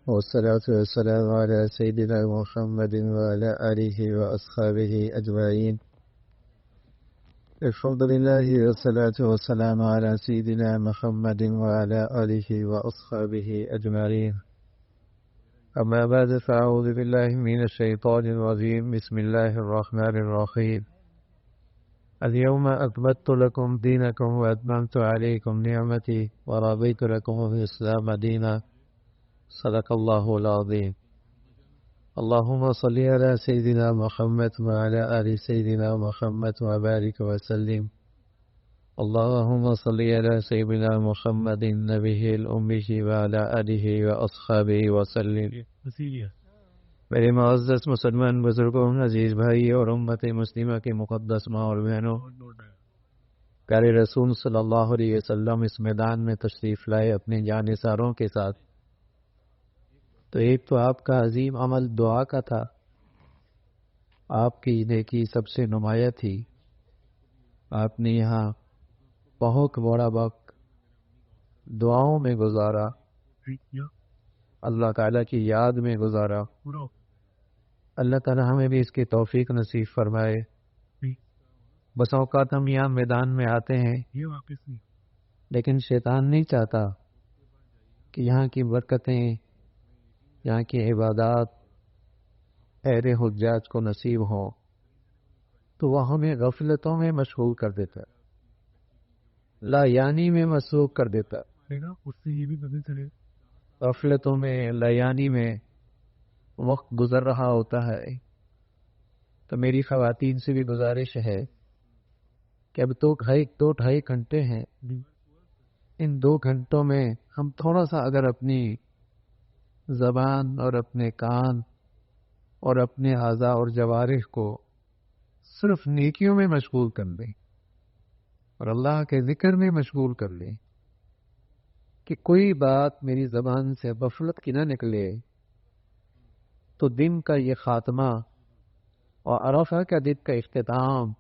والصلاة والسلام على سيدنا محمد وعلى آله وأصحابه أجمعين. الحمد لله والصلاة والسلام على سيدنا محمد وعلى آله وأصحابه أجمعين. أما بعد فأعوذ بالله من الشيطان الرجيم. بسم الله الرحمن الرحيم. اليوم أكملت لكم دينكم وأتممت عليكم نعمتي ورضيت لكم الإسلام دينا. صدق الله العظيم. اللهم صل على سيدنا محمد وعلى آل سيدنا محمد وبارك وسلم. اللهم صل على سيدنا محمد النبي الأمي وعلى آله وأصحابه وسلم. میرے معزز مسلمان بزرگوں، عزیز بھائی اور امت مسلمہ کے مقدس ماں اور بہنوں، پیارے رسول صلی اللہ علیہ وسلم اس میدان میں تشریف لائے اپنے جانثاروں کے ساتھ. تو ایک تو آپ کا عظیم عمل دعا کا تھا. آپ کی نیکی سب سے نمایاں تھی. آپ نے یہاں بہت بڑا وقت دعاؤں میں گزارا، اللہ تعالیٰ کی یاد میں گزارا. اللہ تعالیٰ ہمیں بھی اس کی توفیق نصیب فرمائے. بس اوقات ہم یہاں میدان میں آتے ہیں لیکن شیطان نہیں چاہتا کہ یہاں کی برکتیں، یہاں کی عبادات اہل حجاج کو نصیب ہوں، تو وہ ہمیں غفلتوں میں مشغول کر دیتا ہے، لا یعنی میں مصروف کر دیتا ہے. اس سے یہ بھی پتہ چلے غفلتوں میں، لا یعنی میں وقت گزر رہا ہوتا ہے. تو میری خواتین سے بھی گزارش ہے کہ اب دو ڈھائی گھنٹے ہیں، ان 2 گھنٹوں میں ہم تھوڑا سا اگر اپنی زبان اور اپنے کان اور اپنے اعضاء اور جوارح کو صرف نیکیوں میں مشغول کر لیں اور اللہ کے ذکر میں مشغول کر لیں، کہ کوئی بات میری زبان سے غفلت کی نہ نکلے، تو دن کا یہ خاتمہ اور عرفہ کا دن کا اختتام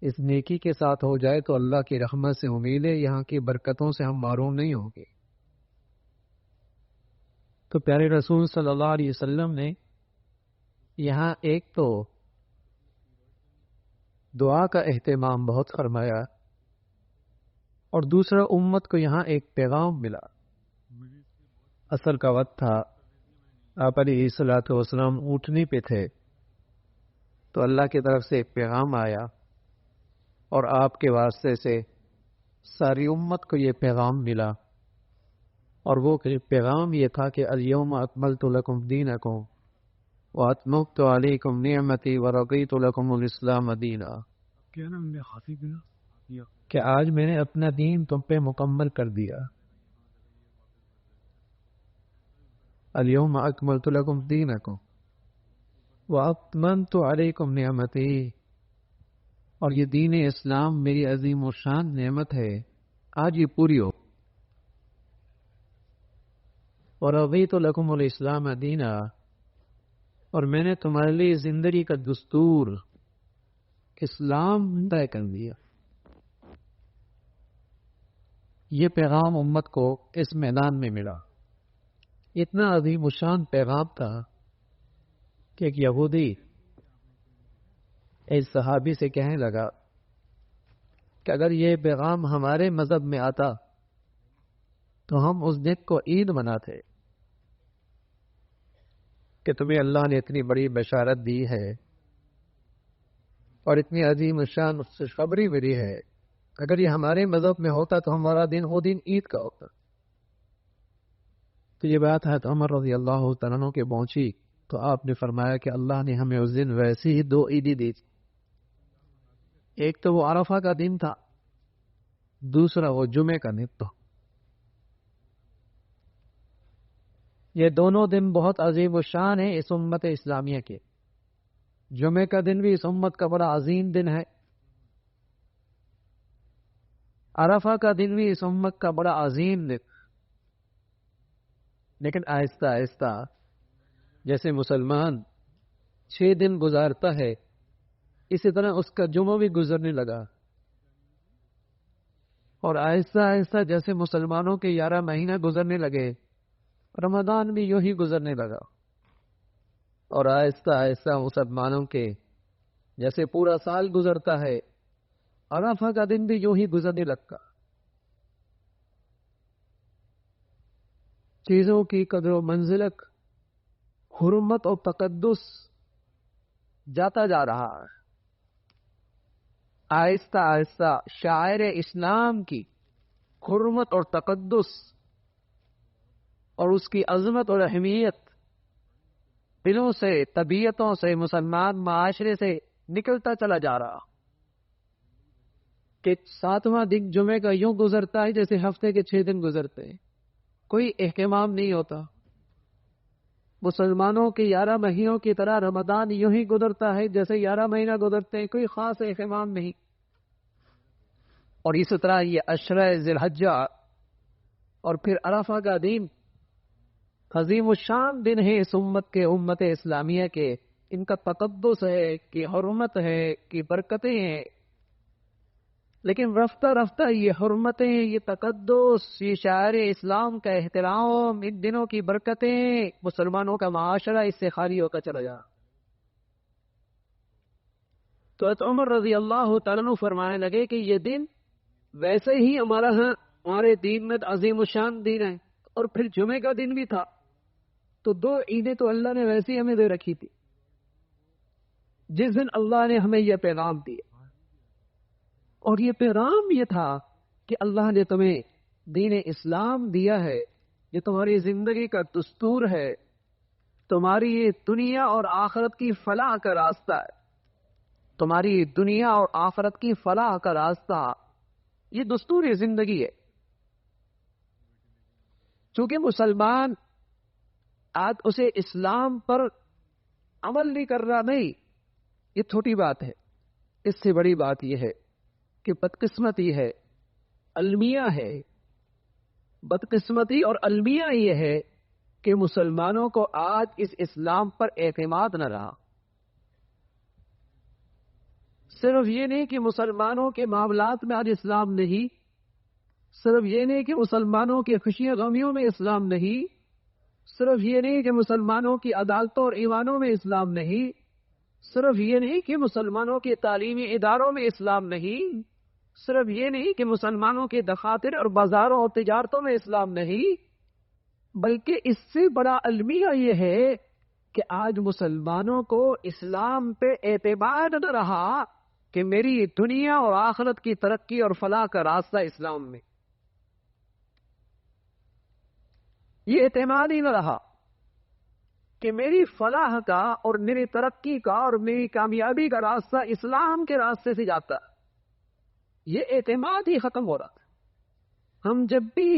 اس نیکی کے ساتھ ہو جائے تو اللہ کی رحمت سے امید ہے یہاں کی برکتوں سے ہم محروم نہیں ہوں گے. تو پیارے رسول صلی اللہ علیہ وسلم نے یہاں ایک تو دعا کا اہتمام بہت فرمایا، اور دوسرا امت کو یہاں ایک پیغام ملا. عصر کا وقت تھا، آپ علیہ الصلوۃ والسلام اونٹنی پہ تھے، تو اللہ کی طرف سے ایک پیغام آیا اور آپ کے واسطے سے ساری امت کو یہ پیغام ملا. اور وہ پیغام یہ تھا کہ الیوم اکملت لکم دینکم واتممت علیکم نعمتی ورضیت لکم الاسلام دینا. کیا نا میں حاصل کیا کہ آج میں نے اپنا دین تم پہ مکمل کر دیا. الیوم اکملت لکم دینکم واتممت علیکم نعمتی، اور یہ دین اسلام میری عظیم و شان نعمت ہے، آج یہ پوری ہو. ورضیت لکم الاسلام دینا، اور میں نے تمہارے لیے زندگی کا دستور اسلام طے کر دیا. یہ پیغام امت کو اس میدان میں ملا. اتنا عظیم الشان پیغام تھا کہ ایک یہودی ایک صحابی سے کہنے لگا کہ اگر یہ پیغام ہمارے مذہب میں آتا تو ہم اس دن کو عید مناتے، کہ تمہیں اللہ نے اتنی بڑی بشارت دی ہے اور اتنی عظیم الشان خوشخبری ملی ہے. اگر یہ ہمارے مذہب میں ہوتا تو ہمارا دن وہ دن عید کا ہوتا. تو یہ بات ہے تو عمر رضی اللہ تعالیٰ عنہ کے پہنچی تو آپ نے فرمایا کہ اللہ نے ہمیں اس دن ویسی ہی 2 عیدی دی تھی. ایک تو وہ عرفہ کا دن تھا، دوسرا وہ جمعے کا دن تھا. یہ دونوں دن بہت عظیم الشان ہیں اس امت اسلامیہ کے. جمعے کا دن بھی اس امت کا بڑا عظیم دن ہے، عرفہ کا دن بھی اس امت کا بڑا عظیم دن. لیکن آہستہ آہستہ جیسے مسلمان 6 دن گزارتا ہے، اسی طرح اس کا جمعہ بھی گزرنے لگا. اور آہستہ آہستہ جیسے مسلمانوں کے 11 مہینہ گزرنے لگے، رمضان بھی یوں ہی گزرنے لگا، اور آہستہ آہستہ مسلمانوں کے جیسے پورا سال گزرتا ہے، عرفہ کا دن بھی یوں ہی گزرنے لگا۔ چیزوں کی قدر و منزلت، حرمت اور تقدس جاتا جا رہا ہے۔ آہستہ آہستہ شاعر اسلام کی حرمت اور تقدس اور اس کی عظمت اور اہمیت دلوں سے، طبیعتوں سے، مسلمان معاشرے سے نکلتا چلا جا رہا کہ 7واں دن جمعے کا یوں گزرتا ہے جیسے ہفتے کے 6 دن گزرتے ہیں، کوئی اہتمام نہیں ہوتا۔ مسلمانوں کے 11 مہینوں کی طرح رمضان یوں ہی گزرتا ہے جیسے 11 مہینہ گزرتے ہیں، کوئی خاص اہتمام نہیں۔ اور اسی طرح یہ عشرہ ذی الحجہ اور پھر عرفہ کا دن عظیم الشان دن ہے اس امت اسلامیہ کے، ان کا تقدس ہے کہ حرمت ہے کہ برکتیں ہیں، لیکن رفتہ رفتہ یہ حرمتیں، یہ تقدس، یہ شاعر اسلام کا احترام، ان دنوں کی برکتیں، مسلمانوں کا معاشرہ اس سے خالی ہو کر چلا جا۔ تو حضرت عمر رضی اللہ تعالیٰ عنہ فرمانے لگے کہ یہ دن ویسے ہی ہمارے دین میں عظیم الشان دن ہے، اور پھر جمعے کا دن بھی تھا، تو 2 عیدیں تو اللہ نے ویسے ہی ہمیں دے رکھی تھی۔ جس دن اللہ نے ہمیں یہ پیغام دیا، اور یہ پیغام یہ تھا کہ اللہ نے تمہیں دین اسلام دیا ہے، یہ تمہاری زندگی کا دستور ہے، تمہاری یہ دنیا اور آخرت کی فلاح کا راستہ ہے، تمہاری دنیا اور آخرت کی فلاح کا راستہ، یہ دستور زندگی ہے۔ چونکہ مسلمان آج اسے اسلام پر عمل نہیں کر رہا، نہیں، یہ چھوٹی بات ہے، اس سے بڑی بات یہ ہے کہ بدقسمتی ہے، المیہ ہے، بدقسمتی اور المیہ یہ ہے کہ مسلمانوں کو آج اس اسلام پر اعتماد نہ رہا۔ صرف یہ نہیں کہ مسلمانوں کے معاملات میں آج اسلام نہیں، صرف یہ نہیں کہ مسلمانوں کی خوشیوں غمیوں میں اسلام نہیں، صرف یہ نہیں کہ مسلمانوں کی عدالتوں اور ایوانوں میں اسلام نہیں، صرف یہ نہیں کہ مسلمانوں کے تعلیمی اداروں میں اسلام نہیں، صرف یہ نہیں کہ مسلمانوں کے دفاتر اور بازاروں اور تجارتوں میں اسلام نہیں، بلکہ اس سے بڑا المیہ یہ ہے کہ آج مسلمانوں کو اسلام پہ اعتماد نہ رہا کہ میری دنیا اور آخرت کی ترقی اور فلاح کا راستہ اسلام میں، یہ اعتماد ہی نہ رہا کہ میری فلاح کا اور میری ترقی کا اور میری کامیابی کا راستہ اسلام کے راستے سے جاتا، یہ اعتماد ہی ختم ہو رہا تھا۔ ہم جب بھی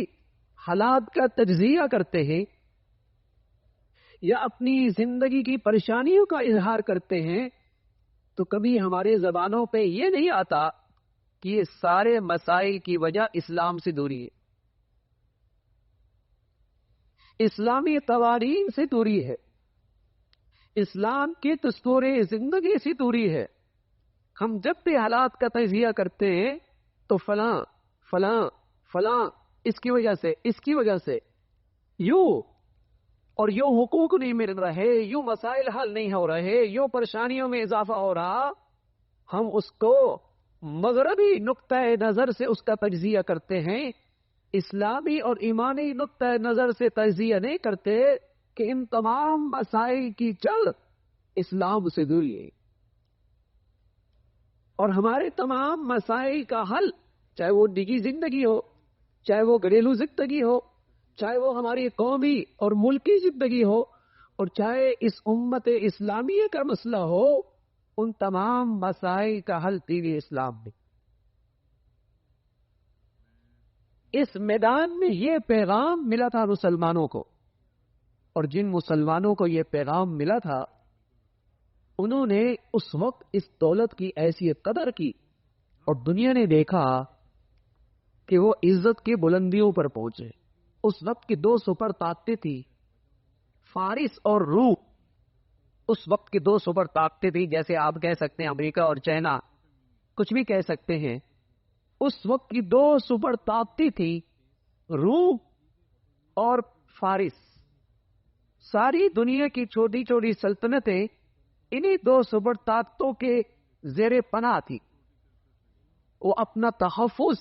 حالات کا تجزیہ کرتے ہیں یا اپنی زندگی کی پریشانیوں کا اظہار کرتے ہیں تو کبھی ہمارے زبانوں پہ یہ نہیں آتا کہ یہ سارے مسائل کی وجہ اسلام سے دوری ہے، اسلامی قوانین سے دوری ہے، اسلام کی دستور زندگی سے دوری ہے۔ ہم جب بھی حالات کا تجزیہ کرتے ہیں تو فلاں فلاں فلاں اس کی وجہ سے یوں اور یوں حقوق نہیں مل رہے، یوں مسائل حل نہیں ہو رہے، یوں پریشانیوں میں اضافہ ہو رہا، ہم اس کو مغربی نقطۂ نظر سے اس کا تجزیہ کرتے ہیں، اسلامی اور ایمانی نقطۂ نظر سے تجزیہ نہیں کرتے کہ ان تمام مسائل کی جڑ اسلام سے دوری ہے، اور ہمارے تمام مسائل کا حل، چاہے وہ نجی زندگی ہو، چاہے وہ گھریلو زندگی ہو، چاہے وہ ہماری قومی اور ملکی زندگی ہو، اور چاہے اس امت اسلامیہ کا مسئلہ ہو، ان تمام مسائل کا حل دین اسلام میں۔ اس میدان میں یہ پیغام ملا تھا مسلمانوں کو، اور جن مسلمانوں کو یہ پیغام ملا تھا انہوں نے اس وقت اس دولت کی ایسی قدر کی، اور دنیا نے دیکھا کہ وہ عزت کی بلندیوں پر پہنچے۔ اس وقت کی 2 سپر طاقتیں تھی، فارس اور روم، اس وقت کی 2 سپر طاقتیں تھی، جیسے آپ کہہ سکتے ہیں امریکہ اور چائنا، کچھ بھی کہہ سکتے ہیں۔ اس وقت کی 2 سپر طاقتیں تھی، روم اور فارس۔ ساری دنیا کی چھوٹی چھوٹی سلطنتیں انہی دو سپر طاقتوں کے زیر پناہ تھی. وہ اپنا تحفظ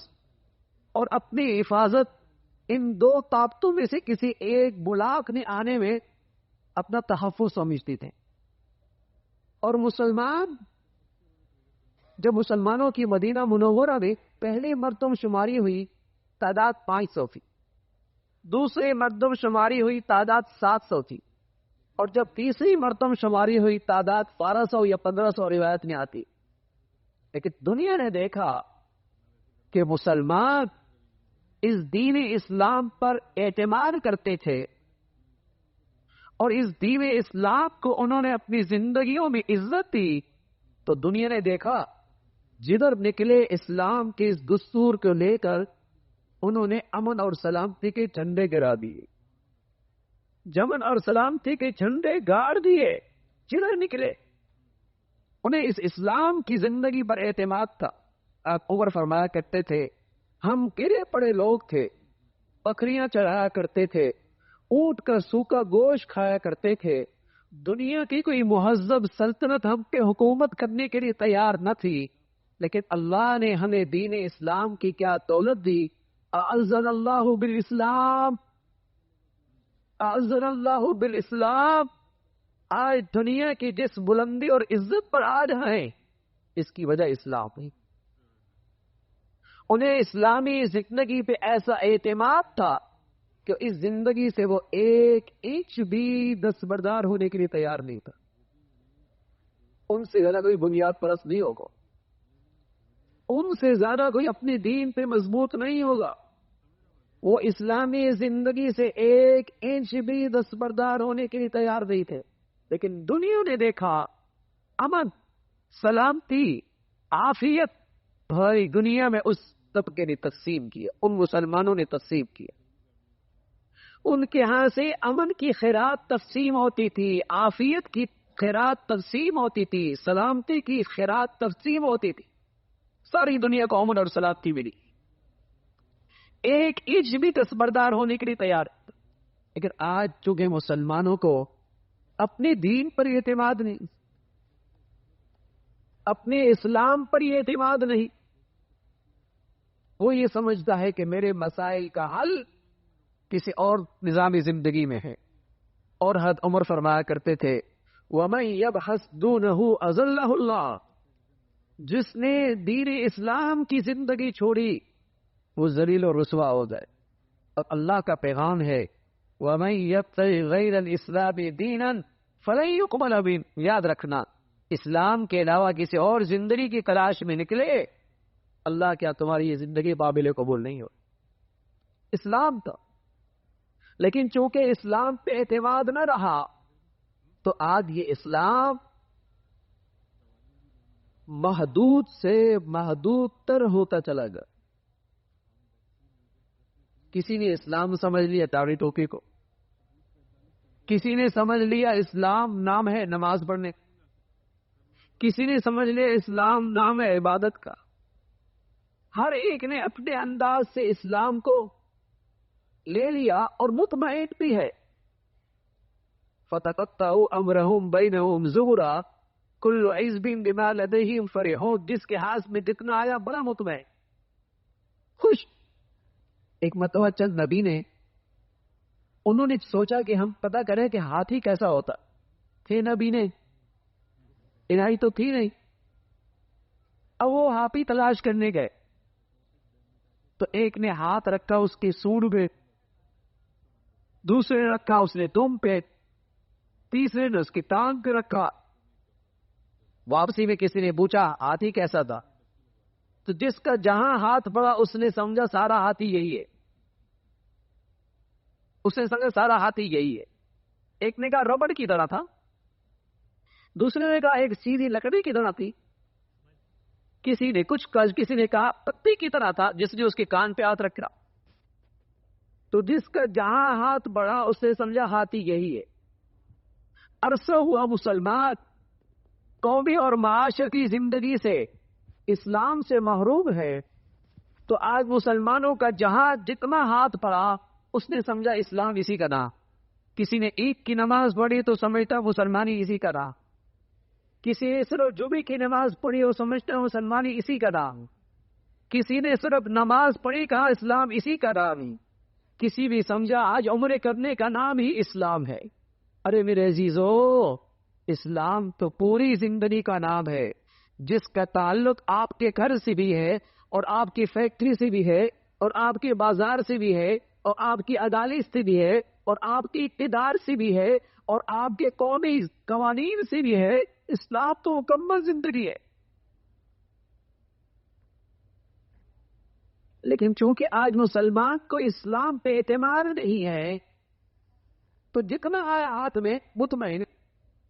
اور اپنی حفاظت ان دو طاقتوں میں سے کسی ایک بلاک نے آنے میں اپنا تحفظ سمجھتی تھے. اور جب مسلمانوں کی مدینہ منورہ میں پہلی مردم شماری ہوئی تعداد 500 تھی، دوسری مردم شماری ہوئی تعداد 700 تھی، اور جب تیسری مردم شماری ہوئی تعداد 1200 یا 1500 روایت میں آتی. لیکن دنیا نے دیکھا کہ مسلمان اس دین اسلام پر اعتماد کرتے تھے اور اس دین اسلام کو انہوں نے اپنی زندگیوں میں عزت دی. تو دنیا نے دیکھا جدھر نکلے اسلام کے اس دستور کو لے کر انہوں نے امن اور سلامتی کے جھنڈے گرا دیے، جمن اور سلامتی کے جھنڈے گاڑ دیے. جدھر نکلے انہیں اس اسلام کی زندگی پر اعتماد تھا. آپ عمر فرمایا کرتے تھے ہم گرے پڑے لوگ تھے، بکریاں چرایا کرتے تھے، اونٹ کا سوکھا گوشت کھایا کرتے تھے. دنیا کی کوئی مہذب سلطنت ہم پہ حکومت کرنے کے لیے تیار نہ تھی، لیکن اللہ نے ہمیں دین اسلام کی کیا دولت دی. اعزنا اللہ بالاسلام، اعزنا اللہ بالاسلام. آج دنیا کی جس بلندی اور عزت پر آج ہیں اس کی وجہ اسلام ہے. انہیں اسلامی زندگی پہ ایسا اعتماد تھا کہ اس زندگی سے وہ ایک انچ بھی دستبردار ہونے کے لیے تیار نہیں تھا. ان سے زیادہ کوئی بنیاد پرست نہیں ہوگا، ان سے زیادہ کوئی اپنے دین پہ مضبوط نہیں ہوگا. وہ اسلامی زندگی سے ایک انچ بھی دستبردار ہونے کے لیے تیار نہیں تھے. لیکن دنیا نے دیکھا امن، سلامتی، عافیت بھاری دنیا میں اس طبقے نے تقسیم کیا، ان مسلمانوں نے تقسیم کیا. ان کے ہاں سے امن کی خیرات تقسیم ہوتی تھی، عافیت کی خیرات تقسیم ہوتی تھی، سلامتی کی خیرات تقسیم ہوتی تھی. ساری دنیا کو امن اور سلامتی ملی، ایک انچ بھی دستبردار ہونے کے لیے تیار. لیکن آج چونکہ مسلمانوں کو اپنے دین پر اعتماد نہیں، اپنے اسلام پر یہ اعتماد نہیں، وہ یہ سمجھتا ہے کہ میرے مسائل کا حل کسی اور نظام زندگی میں ہے. اور حضرت عمر فرمایا کرتے تھے وَمَن يَبْحَثْ دُونَهُ أَذَلَّهُ اللَّهُ، جس نے دین اسلام کی زندگی چھوڑی وہ ذلیل و رسوا ہو جائے. اور اللہ کا پیغام ہے وَمَن يَبْتَغِ غَيْرَ الْإِسْلَامِ دِينًا فَلَن يُقْبَلَ مِنْهُ. یاد رکھنا، اسلام کے علاوہ کسی اور زندگی کی تلاش میں نکلے، اللہ کیا تمہاری یہ زندگی قابل قبول نہیں ہو. اسلام تھا، لیکن چونکہ اسلام پہ اعتماد نہ رہا تو آج یہ اسلام محدود سے محدود تر ہوتا چلا گیا. کسی نے اسلام سمجھ لیا داڑھی ٹوپی کو، کسی نے سمجھ لیا اسلام نام ہے نماز پڑھنے، کسی نے سمجھ لیا اسلام نام ہے عبادت کا. ہر ایک نے اپنے انداز سے اسلام کو لے لیا اور مطمئن بھی ہے. فَتَقَطَّعُوا أَمْرَهُمْ بَيْنَهُمْ زُبُرًا كُلُّ حِزْبٍ بِمَا لَدَيْهِمْ فَرِحُونَ. جس کے ہاتھ میں جتنا آیا بڑا مطمئن، خوش. ایک مرتبہ چند نبی نے انہوں نے سوچا کہ ہم پتہ کریں کہ ہاتھی کیسا ہوتا. تھے نبی نے عنایت تو تھی نہیں. اب وہ ہاتھی تلاش کرنے گئے تو ایک نے ہاتھ رکھا اس کے سوڑ پہ، دوسرے نے رکھا اس نے دم پہ، تیسرے نے اس کی ٹانگ پہ رکھا. واپسی میں کسی نے پوچھا ہاتھی کیسا تھا، تو جس کا جہاں ہاتھ پڑا اس نے سمجھا سارا ہاتھی یہی ہے، اس نے سمجھا سارا ہاتھی یہی ہے. ایک نے کہا ربڑ کی طرح تھا، دوسرے نے کہا ایک سیدھی لکڑی کی طرح تھی، کسی نے کہا پتی کی طرح تھا جس نے اس کے کان پہ ہاتھ رکھا. تو جس کا جہاں ہاتھ بڑھا اس نے سمجھا ہاتھی یہی ہے. عرصہ ہوا مسلمان قومی اور معاشرتی زندگی سے اسلام سے محروم ہے، تو آج مسلمانوں کا جہاں جتنا ہاتھ پڑا اس نے سمجھا اسلام اسی کا نام. کسی نے عید کی نماز پڑھی تو سمجھتا مسلمانی اسی کا نام، کسی نے صرف جمعے کی نماز پڑھی وہ سمجھتا مسلمانی اسی کا نام، کسی نے صرف نماز پڑھی کہا اسلام اسی کا نام ہے، کسی بھی سمجھا آج عمرے کرنے کا نام ہی اسلام ہے۔ ارے میرے عزیزو، اسلام تو پوری زندگی کا نام ہے، جس کا تعلق آپ کے گھر سے بھی ہے اور آپ کی فیکٹری سے بھی ہے اور آپ کے بازار سے بھی ہے اور آپ کی عدالت سے بھی ہے اور آپ کے اقتدار سے بھی ہے اور آپ کے قومی قوانین سے بھی ہے۔ اسلام تو مکمل زندگی ہے۔ لیکن چونکہ آج مسلمان کو اسلام پہ اعتماد نہیں ہے تو جتنا آیا ہاتھ میں مطمئن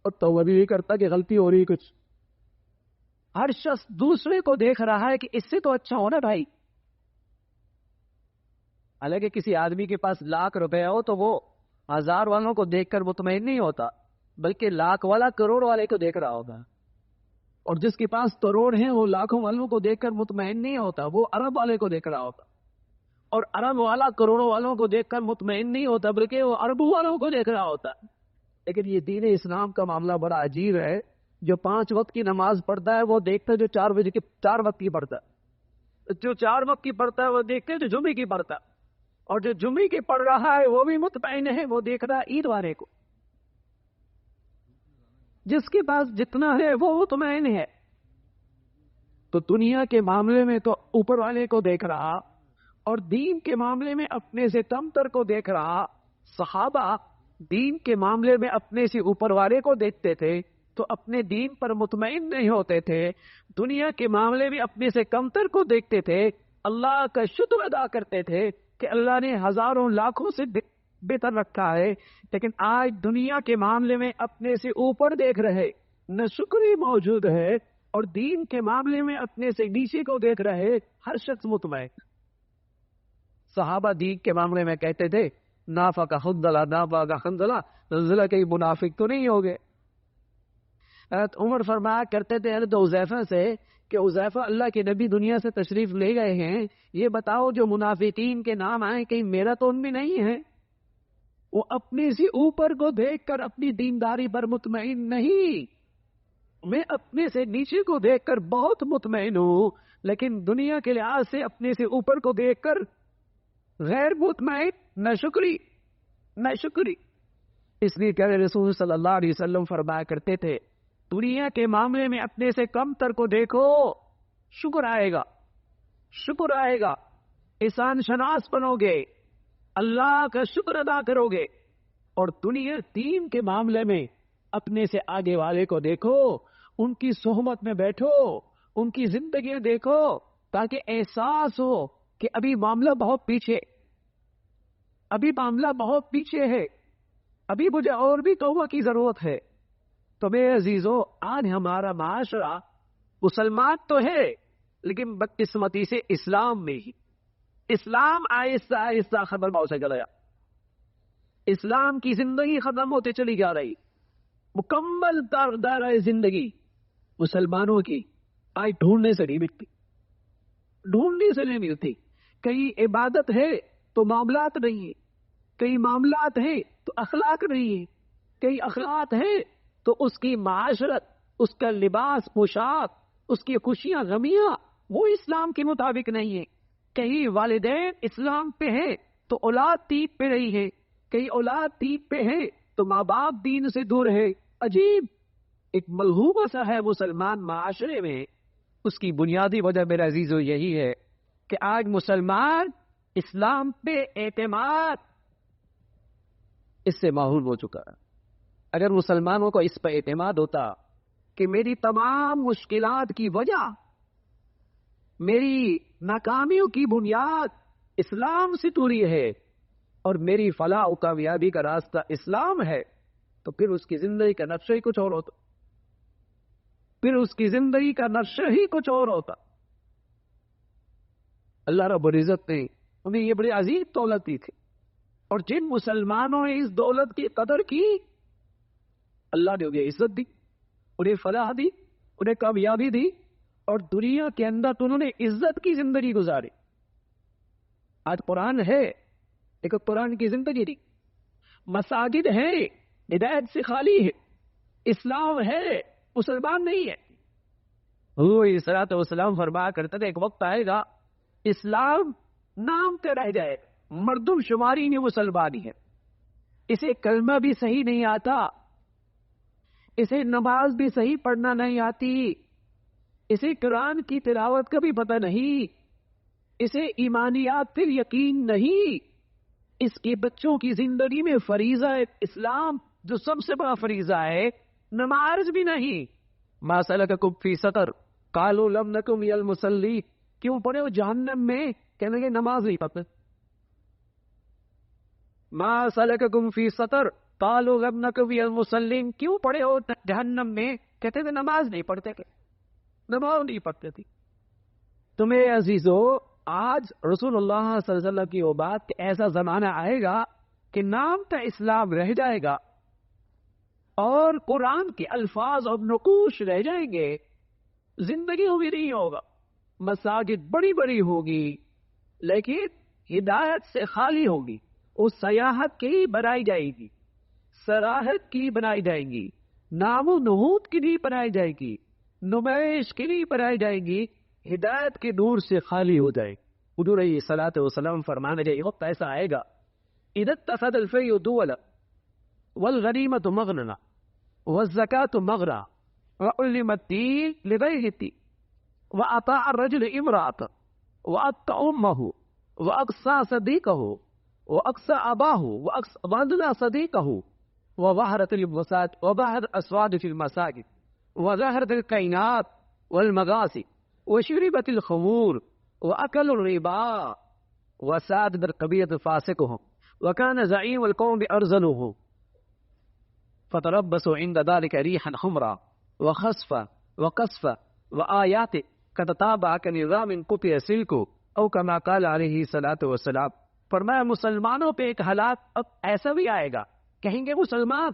اور توبہ بھی کرتا کہ غلطی ہو رہی کچھ۔ ہر شخص دوسرے کو دیکھ رہا ہے کہ اس سے تو اچھا ہونا بھائی۔ حالانکہ کسی آدمی کے پاس لاکھ روپے ہو تو وہ ہزار والوں کو دیکھ کر مطمئن نہیں ہوتا، بلکہ لاکھ والا کروڑ والے کو دیکھ رہا ہوگا، اور جس کے پاس کروڑ ہیں وہ لاکھوں والوں کو دیکھ کر مطمئن نہیں ہوتا، وہ ارب والے کو دیکھ رہا ہوتا، اور ارب والا کروڑوں والوں کو دیکھ کر مطمئن نہیں ہوتا بلکہ وہ اربوں والوں کو دیکھ رہا ہوتا۔ لیکن یہ دین اسلام کا معاملہ بڑا عجیب ہے۔ جو 5 وقت کی نماز پڑھتا ہے وہ دیکھتا ہے جو 4 وقت کی پڑھتا ہے، جو 4 وقت کی پڑھتا ہے وہ دیکھتے جو جمعے کی پڑھتا ہے، اور جو جمعے کی پڑھ رہا ہے وہ بھی مطمئن ہے، وہ دیکھ رہا ہے عید والے کو۔ جس کے پاس جتنا ہے وہ مطمئن ہے، تو دنیا کے معاملے میں تو اوپر والے کو دیکھ رہا اور دین کے معاملے میں اپنے سے کم تر کو دیکھ رہا۔ صحابہ دین کے معاملے میں اپنے سے اوپر والے کو دیکھتے تھے تو اپنے دین پر مطمئن نہیں ہوتے تھے، دنیا کے معاملے میں اپنے سے کم تر کو دیکھتے تھے، اللہ کا شکر ادا کرتے تھے کہ اللہ نے ہزاروں لاکھوں سے بہتر رکھا ہے، لیکن آج دنیا کے معاملے میں اپنے سے اوپر دیکھ رہے، نہ شکری موجود ہے، اور دین کے معاملے میں اپنے سے نیچے کو دیکھ رہے، ہر شخص مطمئن۔ صحابہ دین کے معاملے میں کہتے تھے نافقہ خندلہ، نافقہ خندلہ، نزلہ کئی منافق تو نہیں ہو گئے۔ حضرت عمر فرمایا کرتے تھے حضرت حذیفہ سے کہ حذیفہ اللہ کے نبی دنیا سے تشریف لے گئے ہیں، یہ بتاؤ جو منافقین کے نام آئے کہیں میرا تو ان میں نہیں ہے۔ وہ اپنے سے اوپر کو دیکھ کر اپنی دینداری پر مطمئن نہیں، میں اپنے سے نیچے کو دیکھ کر بہت مطمئن ہوں، لیکن دنیا کے لحاظ سے اپنے سے اوپر کو دیکھ کر غیر مطمئن، نہ شکری۔ اس لیے کہ رسول صلی اللہ علیہ وسلم فرمایا کرتے تھے دنیا کے معاملے میں اپنے سے کم تر کو دیکھو، شکر آئے گا، احسان شناس بنو گے، اللہ کا شکر ادا کرو گے، اور دنیا دین کے معاملے میں اپنے سے آگے والے کو دیکھو، ان کی صحبت میں بیٹھو، ان کی زندگیاں دیکھو، تاکہ احساس ہو کہ ابھی معاملہ بہت پیچھے ہے، ابھی مجھے اور بھی توبہ کی ضرورت ہے۔ تو میرے عزیزو، آج ہمارا معاشرہ مسلمان تو ہے لیکن بدقسمتی سے اسلام میں ہی، اسلام آہستہ آہستہ ختم ہوتا چلا گیا، اسلام کی زندگی ختم ہوتے چلی جا رہی، مکمل دائرہ زندگی مسلمانوں کی آج ڈھونڈنے سے نہیں ملتی۔ کئی عبادت ہے تو معاملات نہیں ہے، کئی معاملات ہیں تو اخلاق نہیں ہے، کئی اخلاق ہے تو اس کی معاشرت، اس کا لباس پوشاک، اس کی خوشیاں غمیاں وہ اسلام کے مطابق نہیں ہے۔ کئی والدین اسلام پہ ہیں تو اولاد دین پہ نہیں ہے، کئی اولاد دین پہ ہے تو ماں باپ دین سے دور ہے۔ عجیب ایک ملحوظہ سا ہے مسلمان معاشرے میں۔ اس کی بنیادی وجہ میرا عزیزو یہی ہے کہ آج مسلمان اسلام پہ اعتماد اس سے محروم ہو چکا ہے۔ اگر مسلمانوں کو اس پہ اعتماد ہوتا کہ میری تمام مشکلات کی وجہ، میری ناکامیوں کی بنیاد اسلام سے جڑی ہے اور میری فلاح و کامیابی کا راستہ اسلام ہے، تو پھر اس کی زندگی کا نقشہ ہی کچھ اور ہوتا، اللہ رب العزت نے انہیں یہ بڑی عظیم دولت دی تھی، اور جن مسلمانوں نے اس دولت کی قدر کی اللہ نے انہیں عزت دی، انہیں فلاح دی، انہیں کامیابی دی، اور دنیا کے اندر انہوں نے عزت کی زندگی گزاری۔ آج قرآن ہے لیکن قرآن کی زندگی نہیں، مساجد ہے ہدایت سے خالی ہے، اسلام ہے مسلمان نہیں ہے۔ حضور علیہ الصلوۃ والسلام فرمایا کرتے تھے ایک وقت آئے گا اسلام نام پہ رہ جائے، مردم شماری نہیں مسلمانی ہے، اسے کلمہ بھی صحیح نہیں آتا، اسے نماز بھی صحیح پڑھنا نہیں آتی، اسے قرآن کی تلاوت کا بھی پتہ نہیں، اسے ایمانیات پھر یقین نہیں، اس کے بچوں کی زندگی میں فریضہ اسلام جو سب سے بڑا فریضہ ہے نماز بھی نہیں۔ ما سلککم فی سقر قالوا لم نکن من المصلین، کیوں پڑے ہو جہنم میں؟ کہنے لگے نماز نہیں پڑھتے۔ ما سلککم فی سقر قالوا لم نکن من المصلین، کیوں پڑے ہو جہنم میں؟ کہتے تھے نماز نہیں پڑھتے تھے، نماز نہیں پڑھتے تھی۔ تمہیں عزیزو آج رسول اللہ صلی اللہ علیہ وسلم کی وہ بات کہ ایسا زمانہ آئے گا کہ نام کا اسلام رہ جائے گا اور قرآن کے الفاظ اور نقوش رہ جائیں گے، زندگی بھی نہیں ہوگا، مساجد بڑی بڑی ہوگی لیکن ہدایت سے خالی ہوگی، اس سیاحت کی بنائی جائے گی، سراحت کی بنائی جائے گی، نام و نہود کی نہیں بنائی جائے گی، نمائش کی نہیں بنائی جائے گی، ہدایت کے نور سے خالی ہو جائے۔ حضور علیہ الصلوۃ والسلام فرمانے لگے وقت ایسا آئے گا اذا اتخذ الفیء دولا والغنیمۃ مغنما والزکاة مغرا وعلم الدین لغیر الدین وأطاع الرجل امرأته وأتى أمه وأقصى صديقه وأقصى أباه وأضل صديقه وظهرت الفساد وظهر الأسواد في المساجد وظهرت الكينات والمغازي وشربت الخمور وأكل الربا وساد القبيلة فاسقهم وكان زعيم القوم أرذلهم فتربصوا عند ذلك ريحا حمرا وخسفا وقصفا وآيات كتتابع كنظام قطع سلكه او كما قال علیہ الصلوۃ والسلام۔ فرمایا مسلمانوں پہ ایک حالات اب ایسا بھی آئے گا، کہیں گے مسلمان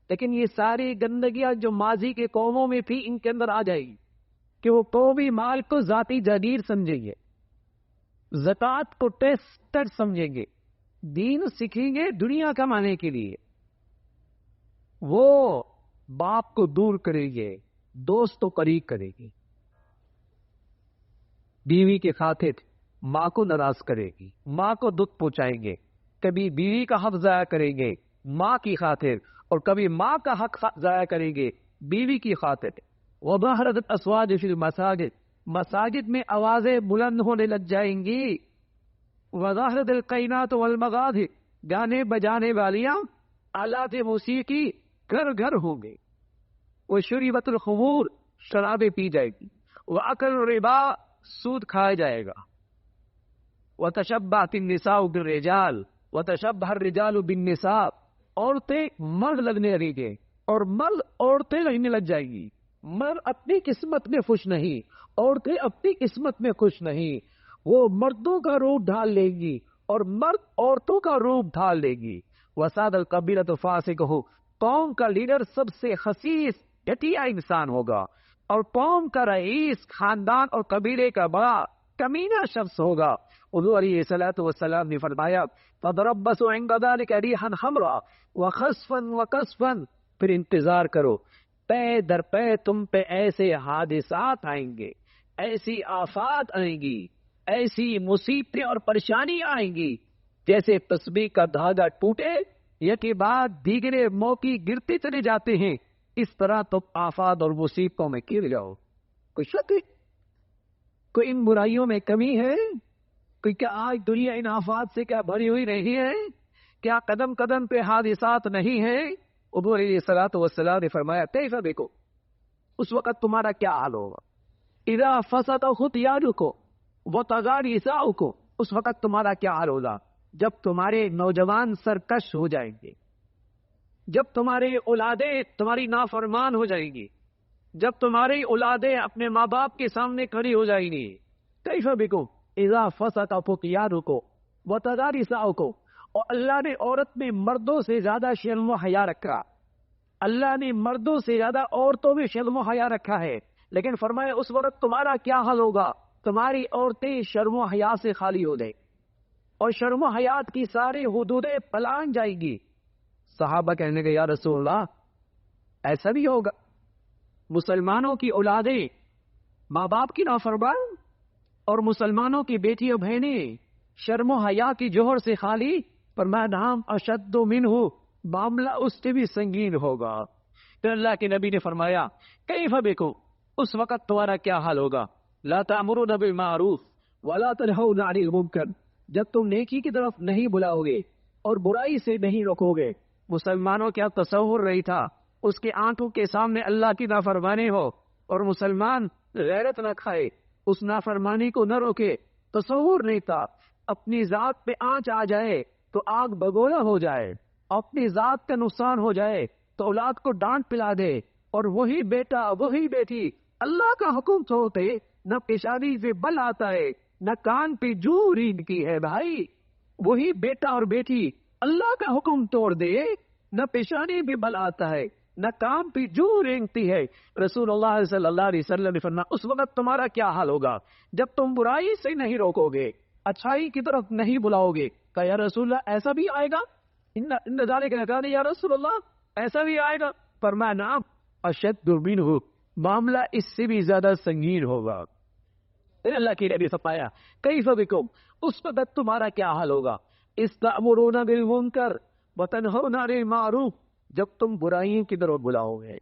لیکن یہ ساری گندگیاں جو ماضی کے قوموں میں تھی ان کے اندر آ جائے گی کہ وہ قومی مال کو ذاتی جاگیر سمجھیں گے، زکوٰۃ کو ٹیسٹ سمجھیں گے، دین سیکھیں گے دنیا کمانے کے لیے، وہ باپ کو دور کریں گے، دوست کو قریب کریں گے، بیوی کے خاطر ماں کو ناراض کرے گی، ماں کو دکھ پہنچائیں گے، کبھی بیوی کا حق ضائع کریں گے ماں کی خاطر اور کبھی ماں کا حق ضائع کریں گے بیوی کی خاطر۔ وظہرت الاسواد فی المساجد، مساجد میں آوازیں بلند ہونے لگ جائیں گی۔ وظہرت القینات والمغازی، گانے بجانے والیاں آلات موسیقی گھر گھر ہوں گے۔ وشربت الخمور، شرابیں پی جائے گی۔ واکل الربا، سود کھایا جائے گا۔ وتشبہت النساء بالرجال وتشبہ الرجال بالنساء، عورتیں مرد لگنے لگیں گے اور مرد عورتیں لگنے لگ جائیں گی۔ مرد اپنی قسمت میں خوش نہیں، عورتیں اپنی قسمت میں خوش نہیں، وہ مردوں کا روپ ڈھال لیں گی اور مرد عورتوں کا روپ ڈھال لیں گی۔ وساد القبیلۃ فاسقہ، قوم کا لیڈر سب سے خسیس گھٹیا انسان ہوگا اور قوم کا رئیس خاندان اور قبیلے کا بڑا کمینہ شخص ہوگا۔ حضور علیہ الصلوۃ والسلام نے فرمایا فَتَرَبَّصُوا عِنْدَ ذَلِكَ رِيحًا حَمْرًا وَخَسْفًا وَقَصْفًا، پھر انتظار کرو، پے در پے تم پہ ایسے حادثات آئیں گے، ایسی آفات آئیں گی، ایسی مصیبتیں اور پریشانی آئیں گی جیسے تسبیح کا دھاگا ٹوٹے یا کے بعد دیگرے موقع گرتے چلے جاتے ہیں، اس طرح تم آفات اور مصیبتوں میں گر جاؤ۔ کوئی شک ہے؟ کوئی ان برائیوں میں کمی ہے؟ کوئی کیا آج دنیا ان آفات سے کیا بھری ہوئی نہیں ہے؟ کیا قدم قدم پہ حادثات نہیں ہیں؟ حضور علیہ الصلوۃ والسلام نے فرمایا کیف بکم، اس وقت تمہارا کیا حال ہوگا؟ اذا فسد ختیارکم وطغى نساؤکم، اس وقت تمہارا کیا حال ہوگا جب تمہارے نوجوان سرکش ہو جائیں گے، جب تمہاری اولادیں تمہاری نافرمان ہو جائیں گی، جب تمہاری اولادیں اپنے ماں باپ کے سامنے کھڑی ہو جائیں گی۔ کیف بکم اذا فسد ختیارکم وطغى نساؤکم، اور اللہ نے عورت میں مردوں سے زیادہ شرم و حیا رکھا، اللہ نے مردوں سے زیادہ عورتوں میں شرم و حیا رکھا ہے، لیکن فرمایا اس وقت تمہارا کیا حال ہوگا؟ تمہاری عورتیں شرم و حیا سے خالی ہو جائیں اور شرم و حیات کی ساری حدودیں پلان جائیں گی، صحابہ کہنے کے یا رسول اللہ ایسا بھی ہوگا؟ مسلمانوں کی اولادیں ماں باپ کی نافرمان اور مسلمانوں کی بیٹی اور بہنیں شرم و حیا کی جوہر سے خالی، فرمایا نام اشد منہ، معاملہ اس سے بھی سنگین ہوگا۔ پھر اللہ کے نبی نے فرمایا کیف بکم، اس وقت تمہارا کیا حال ہوگا؟ لا تأمرون بالمعروف ولا تنہون عن المنکر، جب تم نیکی کی طرف نہیں بلاؤ گے اور برائی سے نہیں روکو گے۔ مسلمانوں کیا تصور رہی تھا اس کے آنکھوں کے سامنے اللہ کی نافرمانی ہو اور مسلمان غیرت نہ کھائے، اس نافرمانی کو نہ روکے، تصور نہیں تھا۔ اپنی ذات پہ آنچ آ جائے تو آگ بگولا ہو جائے، اپنی ذات کا نقصان ہو جائے تو اولاد کو ڈانٹ پلا دے، اور وہی بیٹا وہی بیٹی اللہ کا حکم توڑتے، نہ پیشانی سے بل آتا ہے نہ کان پہ جو رینگتی ہے۔ بھائی وہی بیٹا اور بیٹی اللہ کا حکم توڑ دے، نہ پیشانی پہ بل آتا ہے نہ کان پہ جو رینگتی ہے۔ رسول اللہ صلی اللہ علیہ وسلم نے فرمایا اس وقت تمہارا کیا حال ہوگا جب تم برائی سے نہیں روکو گے، اچھائی کی طرف نہیں بلاؤ گے۔ کہا یا رسول اللہ ایسا بھی آئے گا؟ ان ذالک کان یا رسول اللہ ایسا بھی آئے گا؟ فرمایا نعم اشد منہ، معاملہ اس سے بھی زیادہ سنگین ہوگا۔ پھر اللہ کے نبی فرمایا کیف بکم، اس وقت تمہارا کیا حال ہوگا؟ استأمرون بالمنکر وتنہون عن المعروف، جب تم برائیوں کی طرف بلاؤ گے،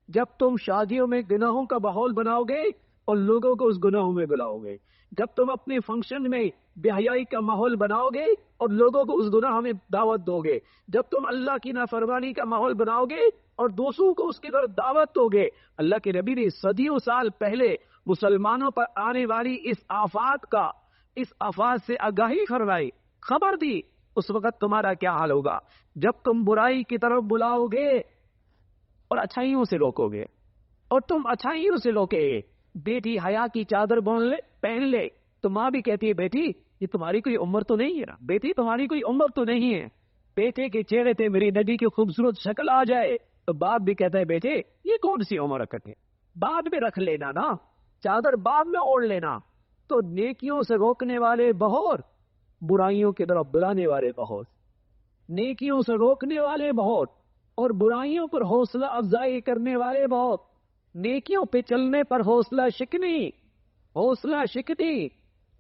جب تم شادیوں میں گناہوں کا ماحول بناؤ گے اور لوگوں کو اس گناہوں میں بلاؤ گے، جب تم اپنے فنکشن میں بے حیائی کا ماحول بناؤ گے اور لوگوں کو اس گناہ میں دعوت دو گے، جب تم اللہ کی نافرمانی کا ماحول بناؤ گے اور دوسروں کو اس کی طرف دعوت دو گے۔ اللہ کے نبی نے صدیوں سال پہلے مسلمانوں پر آنے والی اس آفات سے آگاہی فرمائی، خبر دی۔ اس وقت تمہارا کیا حال ہوگا جب تم برائی کی طرف بلاؤ گے اور اچھائیوں سے روکو گے، اور تم اچھائیوں سے روکے گے۔ بیٹی حیا کی چادر پہن لے تو ماں بھی کہتی ہے بیٹی یہ تمہاری کوئی عمر تو نہیں ہے نا، بیٹی تمہاری کوئی عمر تو نہیں ہے۔ بیٹے کے چہرے پہ میری نبی کی خوبصورت شکل آ جائے تو باپ بھی کہتا ہے بیٹے یہ کون سی عمر رکھتے، بعد میں رکھ لینا نا، چادر بعد میں اوڑھ لینا۔ تو نیکیوں سے روکنے والے بہت، برائیوں کی طرف بلانے والے بہت، نیکیوں سے روکنے والے بہت اور برائیوں پر حوصلہ افزائی کرنے والے بہت، نیکیوں پہ چلنے پر حوصلہ شکنی،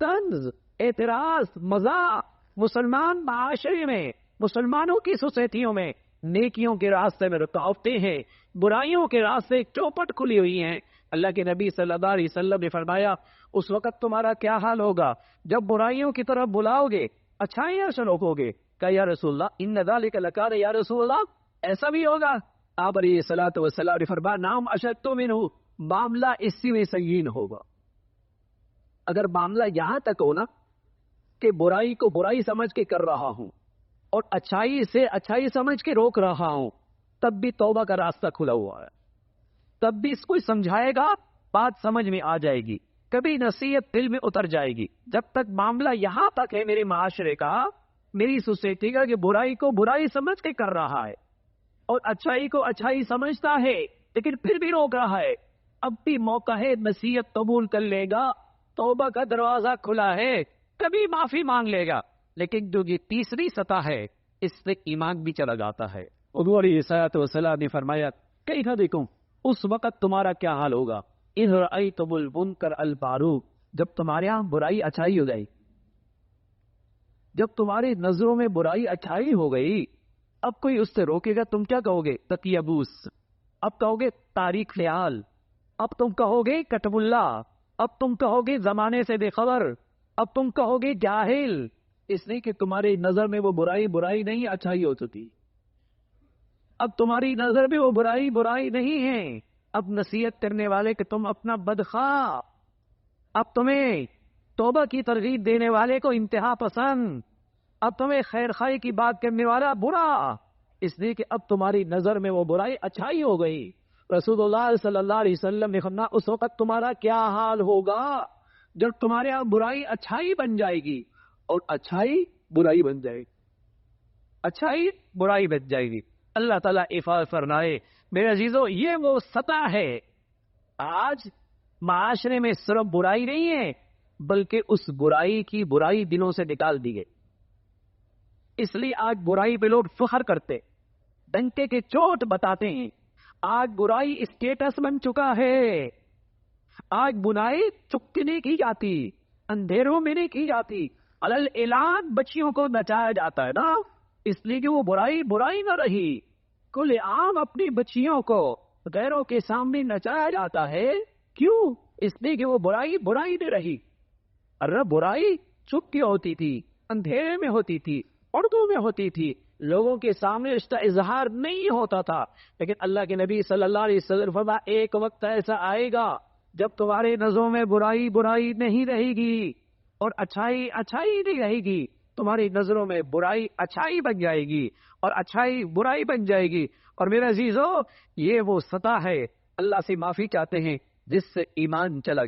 طنز، اعتراض، مذاق، مسلمان معاشرے میں، مسلمانوں کی سوسائٹیوں میں نیکیوں کے راستے میں رکاوٹیں ہیں، برائیوں کے راستے چوپٹ کھلی ہوئی ہیں۔ اللہ کے نبی صلی اللہ علیہ وسلم نے فرمایا اس وقت تمہارا کیا حال ہوگا جب برائیوں کی طرف بلاؤ گے، اچھائیاں سے روکو گے۔ کہا یا رسول اللہ ان ذالک لکان یا رسول اللہ ایسا بھی ہوگا؟ آپ علیہ الصلوۃ والسلام نے فرمایا نعم اشد منہ، معاملہ اس سے بھی سنگین ہوگا۔ اگر معاملہ یہاں تک ہو نا کہ برائی کو برائی سمجھ کے کر رہا ہوں اور اچھائی سے اچھائی سمجھ کے روک رہا ہوں، تب بھی توبہ کا راستہ کھلا ہوا ہے، تب بھی اس کو سمجھائے گا، بات سمجھ میں آ جائے گی، کبھی نصیحت دل میں اتر جائے گی۔ جب تک معاملہ یہاں تک ہے میرے معاشرے کا، میری سوسائٹی کا، کہ برائی کو برائی سمجھ کے کر رہا ہے اور اچھائی کو اچھائی سمجھتا ہے لیکن پھر بھی روک رہا ہے، اب بھی موقع ہے نصیحت قبول کر لے گا، توبہ کا دروازہ کھلا ہے، کبھی معافی مانگ لے گا۔ لیکن جو یہ تیسری سطح ہے اس سے ایمان بھی چلا جاتا ہے۔ حضور علیہ الصلوۃ والسلام نے فرمایا کیف بکم، اس وقت تمہارا کیا حال ہوگا اذ رأیتم المنکر المعروف، جب تمہارے یہاں برائی اچھائی ہو گئی، جب تمہاری نظروں میں برائی اچھائی ہو گئی، اب کوئی اس سے روکے گا تم کیا کہو گے؟ تقی ابوس، اب کہو گے تاریخ خیال، اب تم کہو گے کتب اللہ، اب تم کہو گے زمانے سے بے خبر، اب تم کہو گے جاہل، اس لیے کہ تمہاری نظر میں وہ برائی نہیں اچھائی ہو چکی، اب تمہاری نظر میں وہ برائی نہیں ہے۔ اب نصیحت کرنے والے کہ تم اپنا بدخواہ، اب تمہیں توبہ کی ترغیب دینے والے کو انتہا پسند، اب تمہیں خیر خواہی کی بات کرنے والا برا، اس لیے کہ اب تمہاری نظر میں وہ برائی اچھائی ہو گئی۔ رسول اللہ صلی اللہ علیہ وسلم نے فرمایا اس وقت تمہارا کیا حال ہوگا جب تمہارے یہاں برائی اچھائی بن جائے گی اور اچھائی برائی بن جائے گی، اچھائی برائی بن جائے گی۔ اللہ تعالیٰ حفاظت فرمائے۔ میرے عزیزو، یہ وہ سطح ہے، آج معاشرے میں صرف برائی نہیں ہے بلکہ اس برائی کی برائی دلوں سے نکال دی گئی، اس لیے آج برائی پہ لوگ فخر کرتے، ڈنکے کے چوٹ بتاتے ہیں. آج برائی اسٹیٹس بن چکا ہے. آج برائی چپ نہیں کی جاتی, اندھیروں میں نہیں کی جاتی, علل اعلان بچیوں کو نچایا جاتا ہے نا, اس لیے کہ وہ برائی نہ رہی. کل عام اپنی بچیوں کو غیروں کے سامنے نچایا جاتا ہے. کیوں؟ اس لیے کہ وہ برائی نہ رہی. ارے برائی چپ کی ہوتی تھی, اندھیرے میں ہوتی تھی, اردو میں ہوتی تھی, لوگوں کے سامنے اس کا اظہار نہیں ہوتا تھا. لیکن اللہ کے نبی صلی اللہ علیہ وسلم فرمایا ایک وقت ایسا آئے گا جب تمہارے نظروں میں برائی نہیں رہے گی اور اچھائی نہیں رہے گی. تمہاری نظروں میں برائی اچھائی بن جائے گی اور اچھائی برائی بن جائے گی. اور میرے عزیزو, یہ وہ سطح ہے, اللہ سے معافی چاہتے ہیں, جس سے ایمان چلا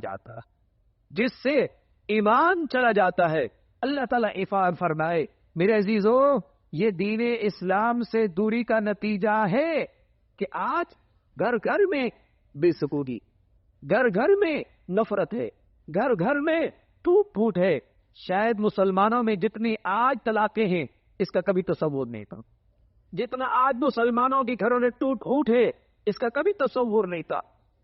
جاتا ہے. اللہ تعالیٰ عفو فرمائے. میرے عزیزو, یہ دین اسلام سے دوری کا نتیجہ ہے کہ آج گھر گھر میں بے سکونی, گھر گھر میں نفرت ہے, گھر گھر میں ٹوٹ پھوٹ ہے. شاید مسلمانوں میں جتنی آج طلاقیں ہیں اس کا کبھی تصور نہیں تھا. جتنا آج مسلمانوں کے گھروں میں ٹوٹ پھوٹ ہے اس کا کبھی تصور نہیں تھا.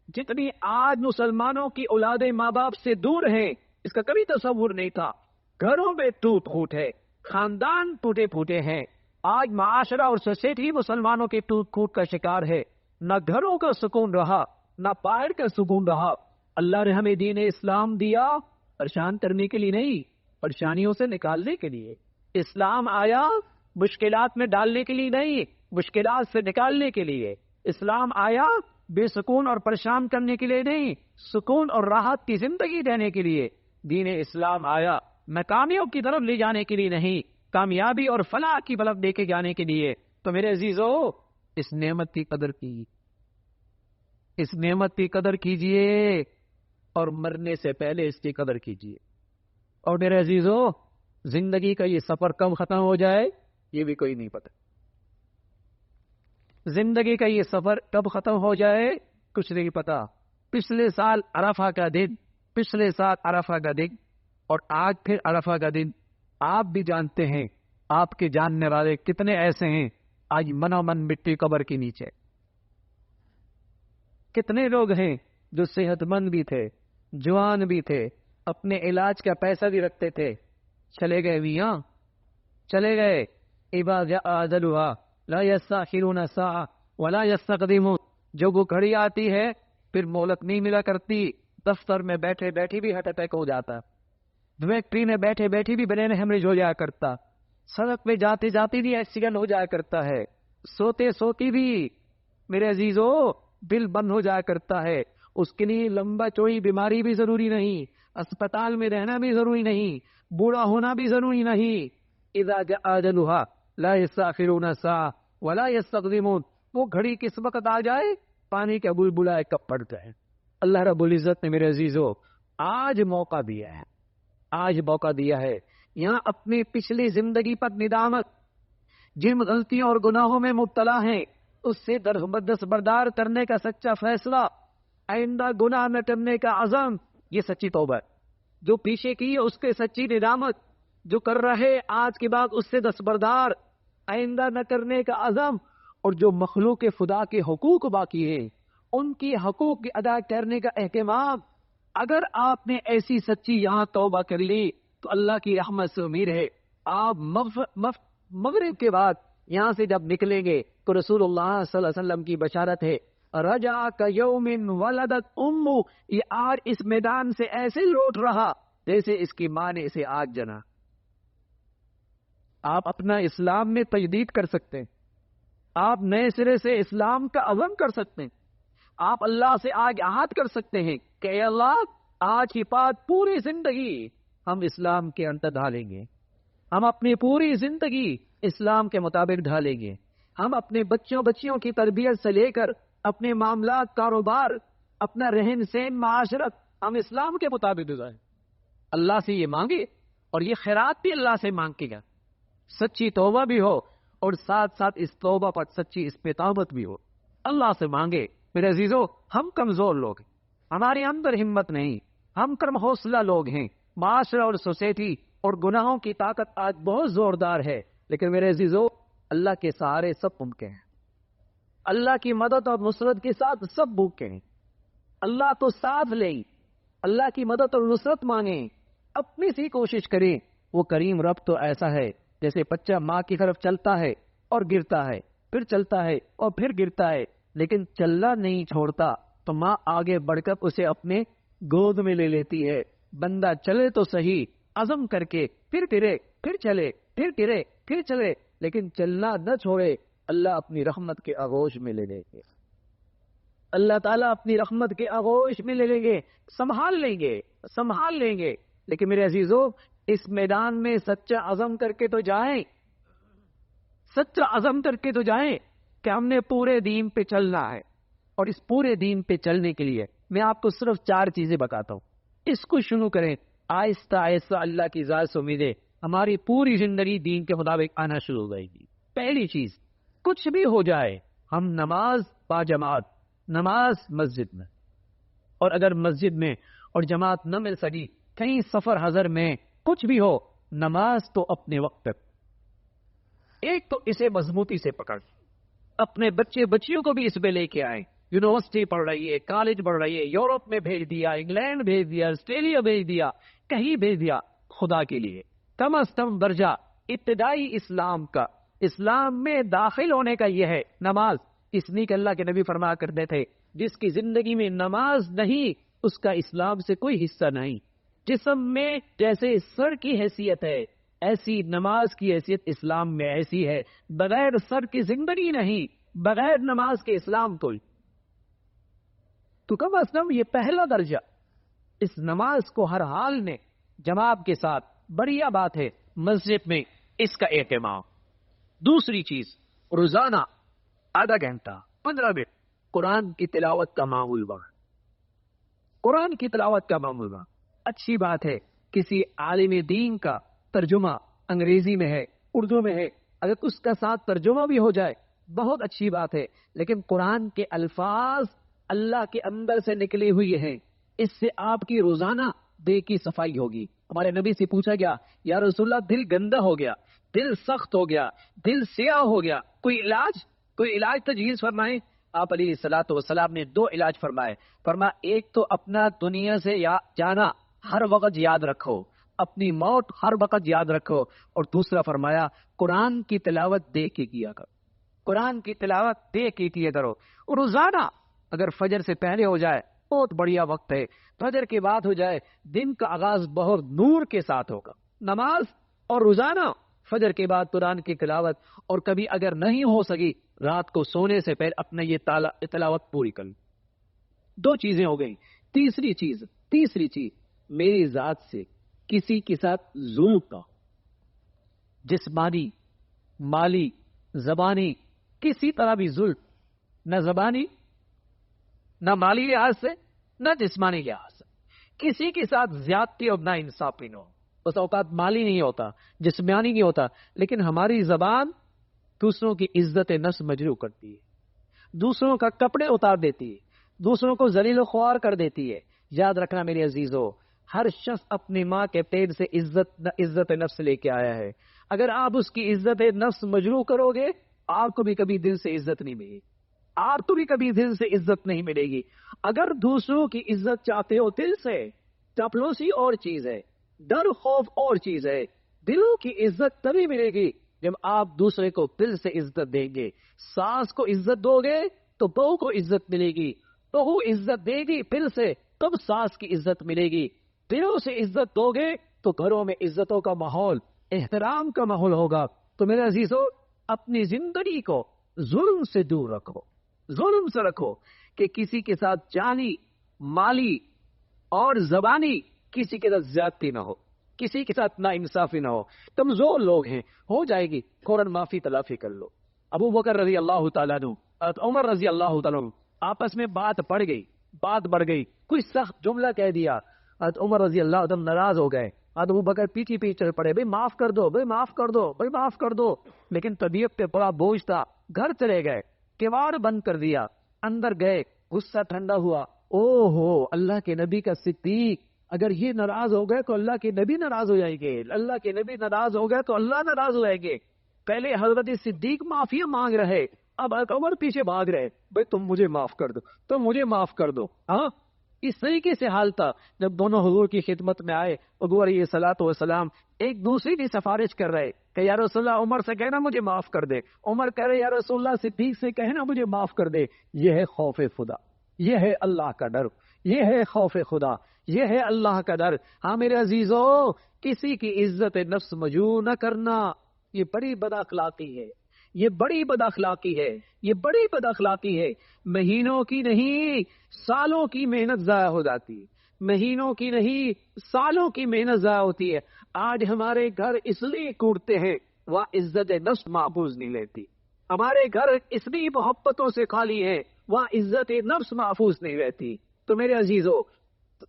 جتنی آج مسلمانوں کی اولادیں ماں باپ سے دور ہیں اس کا کبھی تصور نہیں تھا. گھروں میں ٹوٹ پھوٹ ہے, خاندان ٹوٹے پھوٹے ہیں. آج معاشرہ اور سوسائٹی مسلمانوں کے ٹوٹ پھوٹ کا شکار ہے. نہ گھروں کا سکون رہا, نہ باہر کا سکون رہا. اللہ نے ہمیں دین اسلام دیا پریشان کرنے کے لیے نہیں, پریشانیوں سے نکالنے کے لیے. اسلام آیا مشکلات میں ڈالنے کے لیے نہیں, مشکلات سے نکالنے کے لیے. اسلام آیا بے سکون اور پریشان کرنے کے لیے نہیں, سکون اور راحت کی زندگی دینے کے لیے. دین اسلام آیا ناکامیوں کی طرف لے جانے کے لیے نہیں, کامیابی اور فلاح کی طرف لے کے جانے کے لیے. تو میرے عزیزو, اس نعمت کی قدر کیجئے اور مرنے سے پہلے اس کی قدر کیجئے. اور میرے عزیزو, زندگی کا یہ سفر کب ختم ہو جائے یہ بھی کوئی نہیں پتہ. زندگی کا یہ سفر کب ختم ہو جائے کچھ نہیں پتا. پچھلے سال عرفہ کا دن اور آج پھر عرفہ کا دن. آپ بھی جانتے ہیں, آپ کے جاننے والے کتنے ایسے ہیں آج منو من مٹی قبر کے نیچے. کتنے لوگ ہیں جو صحت مند بھی تھے, جوان بھی تھے, اپنے علاج کا پیسہ بھی رکھتے تھے, چلے گئے میاں, چلے گئے. اذا جاء اجلها لا يستأخرون ساعة ولا يستقدمون. جو وہ گھڑی آتی ہے پھر مہلت نہیں ملا کرتی. دفتر میں بیٹھے بیٹھے بھی ہارٹ اٹیک ہو جاتا, فیکٹری میں بیٹھے بیٹھے بھی برین ہیمریج ہو جایا کرتا, سڑک پہ جاتے جاتے بھی ایکسیڈنٹ ہو جایا کرتا ہے, سوتے سوتی بھی میرے عزیزو دل بند ہو جایا کرتا ہے. اس کے لیے لمبا چوڑی بیماری بھی ضروری نہیں, اسپتال میں رہنا بھی ضروری نہیں, بوڑھا ہونا بھی ضروری نہیں. اذا جاء اجلها لا يستأخرون ساعة ولا يستقدمون. وہ گھڑی کس وقت آ جائے, پانی کا بلبلا کب پڑ جائے. اللہ رب العزت نے میرے عزیزو آج موقع دیا ہے, یہاں اپنی پچھلی زندگی پر ندامت, جن غلطیوں اور گناہوں میں مبتلا ہیں اس سے دستبردار کرنے کا سچا فیصلہ, آئندہ گناہ نہ کرنے کا عزم, یہ سچی توبہ. جو پیچھے کی اس کے سچی ندامت, جو کر رہے آج کے بعد اس سے دستبردار, آئندہ نہ کرنے کا عزم. اور جو مخلوق خدا کے حقوق باقی ہیں ان کی حقوق ادا کرنے کا اہتمام. اگر آپ نے ایسی سچی یہاں توبہ کر لی تو اللہ کی رحمت سے امید ہے آپ مغرب کے بعد یہاں سے جب نکلیں گے تو رسول اللہ صلی اللہ علیہ وسلم کی بشارت ہے, رجع کیوم ولدت امہ, یہ آج اس میدان سے ایسے لوٹ رہا جیسے اس کی ماں نے اسے آگ جنا. آپ اپنا اسلام میں تجدید کر سکتے ہیں, آپ نئے سرے سے اسلام کا عزم کر سکتے ہیں, آپ اللہ سے آج عہد کر سکتے ہیں کہ اے اللہ آج کی بات پوری زندگی ہم اسلام کے اندر ڈھالیں گے, ہم اپنی پوری زندگی اسلام کے مطابق ڈھالیں گے, ہم اپنے بچیوں کی تربیت سے لے کر اپنے معاملات, کاروبار, اپنا رہن سہن, معاشرت ہم اسلام کے مطابق ڈھالیں. اللہ سے یہ مانگے اور یہ خیرات بھی اللہ سے مانگے گا, سچی توبہ بھی ہو اور ساتھ ساتھ اس توبہ پر سچی استقامت بھی ہو. اللہ سے مانگے. میرے عزیزو, ہم کمزور لوگ ہیں, ہمارے اندر ہمت نہیں, ہم کم حوصلہ لوگ ہیں. معاشرہ اور سوسائٹی اور گناہوں کی طاقت آج بہت زوردار ہے, لیکن میرے عزیزو اللہ کے سہارے سب ممکن ہیں. اللہ کی مدد اور نصرت کے ساتھ سب بھوکے ہیں، اللہ تو ساتھ لیں، اللہ کی مدد اور نصرت مانگیں، اپنی سی کوشش کریں۔ وہ کریم رب تو ایسا ہے جیسے بچہ ماں کی طرف چلتا ہے اور گرتا ہے، پھر چلتا ہے اور پھر گرتا ہے، لیکن چلنا نہیں چھوڑتا، تو ماں آگے بڑھ کر اسے اپنے گود میں لے لیتی ہے۔ بندہ چلے تو صحیح، عزم کر کے، پھر گرے، پھر چلے، پھر گرے، پھر چلے، لیکن چلنا نہ چھوڑے، اللہ اپنی رحمت کے آغوش میں لے لیں گے، اللہ تعالیٰ اپنی رحمت کے آغوش میں لے لیں گے، سنبھال لیں گے، سنبھال لیں گے۔ لیکن میرے عزیزو، اس میدان میں سچا عزم کر کے تو جائیں، سچا عزم کر کے تو جائیں کہ ہم نے پورے دین پہ چلنا ہے، اور اس پورے دین پہ چلنے کے لیے میں آپ کو صرف 4 چیزیں بتاتا ہوں، اس کو شروع کریں، آہستہ آہستہ اللہ کی ذات سے امیدیں ہماری پوری زندگی دین کے مطابق آنا شروع ہو جائے گی۔ پہلی چیز، کچھ بھی ہو جائے ہم نماز با جماعت، نماز مسجد میں، اور اگر مسجد میں اور جماعت نہ مل سکی، کہیں سفر حضر میں، کچھ بھی ہو، نماز تو اپنے وقت تک۔ ایک تو اسے مضبوطی سے پکڑ، اپنے بچے بچیوں کو بھی اس پہ لے کے آئیں، یونیورسٹی پڑھ رہی ہے، کالج پڑھ رہی ہے، یورپ میں بھیج دیا، انگلینڈ بھیج دیا، آسٹریلیا بھیج دیا، کہیں بھیج دیا، خدا کے لیے کم از کم درجہ ابتدائی اسلام کا، اسلام میں داخل ہونے کا یہ ہے نماز۔ اس لیے کہ اللہ کے نبی فرمایا کرتے تھے، جس کی زندگی میں نماز نہیں اس کا اسلام سے کوئی حصہ نہیں۔ جسم میں جیسے سر کی حیثیت ہے، ایسی نماز کی حیثیت اسلام میں ایسی ہے، بغیر سر کی زندگی نہیں، بغیر نماز کے اسلام تو کم از کم یہ پہلا درجہ، اس نماز کو ہر حال میں جماعت کے ساتھ، بڑھیا بات ہے مسجد میں اس کا اہتمام۔ دوسری چیز، روزانہ آدھا گھنٹہ 15 منٹ قرآن کی تلاوت کا معمول بنا، قرآن کی تلاوت کا معمول بنا۔ اچھی بات ہے کسی عالم دین کا ترجمہ انگریزی میں ہے، اردو میں ہے، اگر اس کا ساتھ ترجمہ بھی ہو جائے بہت اچھی بات ہے، لیکن قرآن کے الفاظ اللہ کے اندر سے نکلی ہوئی ہیں، اس سے آپ کی روزانہ دل کی صفائی ہوگی۔ ہمارے نبی سے پوچھا گیا، یا رسول اللہ دل گندا ہو گیا، دل سخت ہو گیا، دل سیاہ ہو گیا، کوئی علاج تجویز فرمائے؟ آپ علیہ الصلوۃ والسلام نے 2 علاج فرمائے۔ فرمایا ایک تو اپنا دنیا سے جانا ہر وقت یاد رکھو، اپنی موت ہر وقت یاد رکھو، اور دوسرا فرمایا قرآن کی تلاوت دیکھ کے کیا کرو، قرآن کی تلاوت دیکھ کے کیا کرو روزانہ۔ اگر فجر سے پہلے ہو جائے بہت بڑھیا وقت ہے، فجر کے بعد ہو جائے دن کا آغاز بہت نور کے ساتھ ہوگا۔ نماز اور روزانہ فجر کے بعد قرآن کی تلاوت، اور کبھی اگر نہیں ہو سکی رات کو سونے سے پہلے اپنا یہ تلاوت پوری کر لو۔ 2 چیزیں ہو گئی۔ تیسری چیز میری ذات سے کسی کے ساتھ ظلم کا، جسمانی، مالی، زبانی، کسی طرح بھی ظلم، نہ زبانی، نہ مالی لحاظ سے، نہ جسمانی لحاظ سے، کسی کے ساتھ زیادتی اور نا انصافی نہ ہو۔ بس اوقات مالی نہیں ہوتا، جسمانی نہیں ہوتا، لیکن ہماری زبان دوسروں کی عزت نفس مجروح کرتی ہے، دوسروں کا کپڑے اتار دیتی ہے، دوسروں کو ذلیل و خوار کر دیتی ہے۔ یاد رکھنا میرے عزیزو، ہر شخص اپنی ماں کے پیٹ سے عزت نفس لے کے آیا ہے، اگر آپ اس کی عزت نفس مجروح کرو گے آپ کو بھی کبھی دل سے عزت نہیں ملے گی، آپ کو بھی کبھی دل سے عزت نہیں ملے گی۔ اگر دوسروں کی عزت چاہتے ہو دل سے، چاپلوسی اور چیز ہے، ڈر خوف اور چیز ہے، دلوں کی عزت تبھی ملے گی جب آپ دوسرے کو دل سے عزت دیں گے۔ ساس کو عزت دو گے تو بہو کو عزت ملے گی، بہو عزت دے گی دل سے تب ساس کی عزت ملے گی، دلوں سے عزت دو گے تو گھروں میں عزتوں کا ماحول، احترام کا ماحول ہوگا۔ تو میرے عزیزو، اپنی زندگی کو ظلم سے دور رکھو، ظلم سے رکھو کہ کسی کے ساتھ جانی، مالی اور زبانی کسی کے ساتھ زیادتی نہ ہو، کسی کے ساتھ نا انصافی نہ ہو۔ کمزور لوگ ہیں، ہو جائے گی، فوراً معافی تلافی کر لو۔ ابو بکر رضی اللہ تعالیٰ عنہ، عمر رضی اللہ تعالیٰ عنہ، آپس میں بات بڑھ گئی، کوئی سخت جملہ کہہ دیا، عمر رضی اللہ عنہ ناراض ہو گئے، ابو بکر پیچھے چل پڑے، بھائی معاف کر دو، بھائی معاف کر دو، بھائی معاف کر دو، لیکن طبیعت پہ بڑا بوجھ تھا، گھر چلے گئے، کیوار بند کر دیا، اندر گئے، غصہ ٹھنڈا ہوا، او ہو اللہ کے نبی کا صدیق، اگر یہ ناراض ہو گئے تو اللہ کے نبی ناراض ہو جائیں گے، اللہ کے نبی ناراض ہو گئے تو اللہ ناراض ہو جائیں گے۔ پہلے حضرت صدیق معافی مانگ رہے، اب عمر پیچھے بھاگ رہے، بھائی تم مجھے معاف کر دو، تم مجھے معاف کر دو. ہاں اس طریقے سے حال تھا جب دونوں حضور کی خدمت میں آئے. حضور علیہ الصلوۃ والسلام ایک دوسرے کی سفارش کر رہے کہ یا رسول اللہ عمر سے کہنا مجھے معاف کر دے. عمر کہہ رہے یا رسول اللہ صدیق سے کہنا مجھے معاف کر دے. یہ ہے خوف خدا، یہ ہے اللہ کا ڈر، یہ ہے خوف خدا، یہ ہے اللہ کا ڈر. ہاں میرے عزیزو، کسی کی عزت نفس مجروح نہ کرنا، یہ بڑی بد اخلاقی ہے، یہ بڑی بد اخلاقی ہے، یہ بڑی بد اخلاقی ہے. مہینوں کی نہیں سالوں کی محنت ضائع ہو جاتی ہے، مہینوں کی نہیں سالوں کی محنت ضائع ہوتی ہے. آج ہمارے گھر اس لیے ٹوٹتے ہیں وہ عزت نفس محفوظ نہیں لیتی. ہمارے گھر اس لیے محبتوں سے خالی ہے وہ عزت نفس محفوظ نہیں رہتی. تو میرے عزیزو،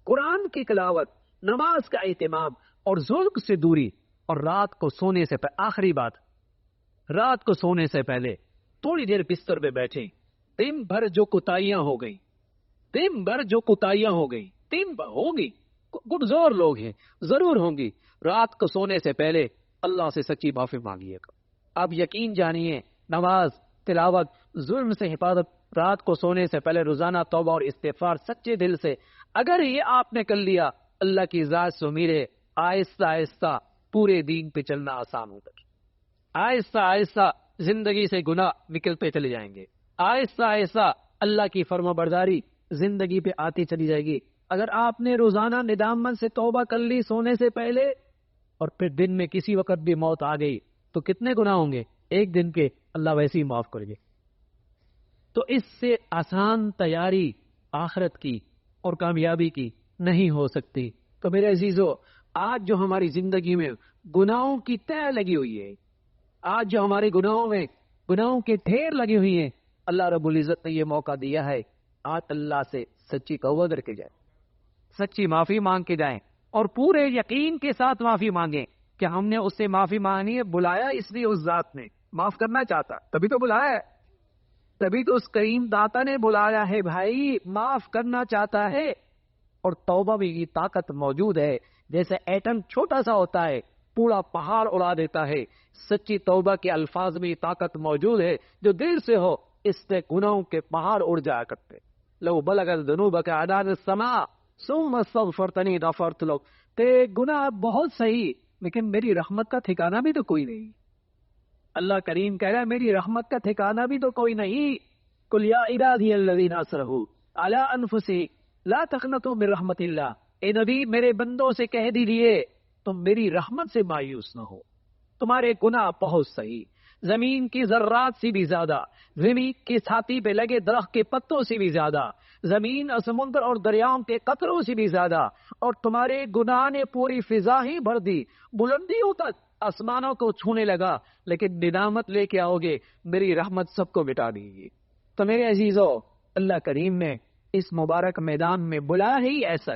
قرآن کی تلاوت، نماز کا اہتمام اور ظلم سے دوری، اور رات کو سونے سے پہلے، آخری بات، رات کو سونے سے پہلے تھوڑی دیر بستر پہ بیٹھیں. دن بھر جو کوتاہیاں ہو گئی، دن بھر جو کوتاہیاں ہو گئی، دن بھر ہوگی، کمزور لوگ ہیں، ضرور ہوں گی. رات کو سونے سے پہلے اللہ سے سچی معافی مانگیے گا. آپ یقین جانیے، نماز، تلاوت، ظلم سے حفاظت، رات کو سونے سے پہلے روزانہ توبہ اور استغفار سچے دل سے اگر یہ آپ نے کر لیا، اللہ کی ذات سے میرے آہستہ آہستہ پورے دین پہ چلنا آسان ہوتا ہے. آہستہ آہستہ زندگی سے گناہ نکلتے چلے جائیں گے، آہستہ آہستہ اللہ کی فرما برداری زندگی پہ آتی چلی جائے گی. اگر آپ نے روزانہ ندامت سے توبہ کر لی سونے سے پہلے، اور پھر دن میں کسی وقت بھی موت آ گئی، تو کتنے گناہ ہوں گے؟ ایک دن کے اللہ ویسے ہی معاف کرے گے. تو اس سے آسان تیاری آخرت کی اور کامیابی کی نہیں ہو سکتی. تو میرے عزیزو، آج جو ہماری زندگی میں گناہوں کی تہ لگی ہوئی ہے، آج جو ہمارے گناہوں میں گناہوں کے ڈھیر لگے ہوئی ہیں، اللہ رب العزت نے یہ موقع دیا ہے، آج اللہ سے سچی توبہ کر کے جائیں، سچی معافی مانگ کے جائیں، اور پورے یقین کے ساتھ معافی مانگیں کہ ہم نے اس سے معافی مانگنی ہے. بلایا اس لیے اس ذات نے، معاف کرنا چاہتا تبھی تو بلایا ہے، تبھی تو اس کریم داتا نے بلایا ہے. بھائی معاف کرنا چاہتا ہے، اور توبہ بھی کی طاقت موجود ہے. جیسے ایٹم چھوٹا سا ہوتا ہے، پورا پہاڑ اڑا دیتا ہے، سچی توبہ کے الفاظ میں طاقت موجود ہے. جو دل سے ہو، اس سے گناہوں کے پہاڑ اڑ جایا کرتے. لو بلغت ذنوبک عنان السماء ثم استغفرتنی غفرت لک. تے گناہ بہت صحیح، لیکن میری رحمت کا ٹھکانہ بھی تو کوئی نہیں. اللہ کریم کہہ رہا ہے میری رحمت کا ٹھکانہ بھی تو کوئی نہیں. قل یا عبادی الذین اسرفوا علی انفسہم لا تقنطوا من رحمت اللہ. اے نبی میرے بندوں سے کہہ دیجئے تم میری رحمت سے مایوس نہ ہو. تمہارے گناہ بہت صحیح، زمین کی ذرات سے بھی زیادہ، زمین کی چھاتی پہ لگے درخت کے پتوں سے بھی زیادہ، زمین اور سمندر اور دریاؤں کے قطروں سے بھی زیادہ. اور تمہارے گناہ نے پوری فضا ہی بھر دی، بلندیوں تک آسمانوں کو چھونے لگا. لیکن ندامت لے کے آؤ گے، میری رحمت سب کو مٹا دے گی. تو میرے عزیزو، اللہ کریم نے اس مبارک میدان میں بلایا ہی ایسا.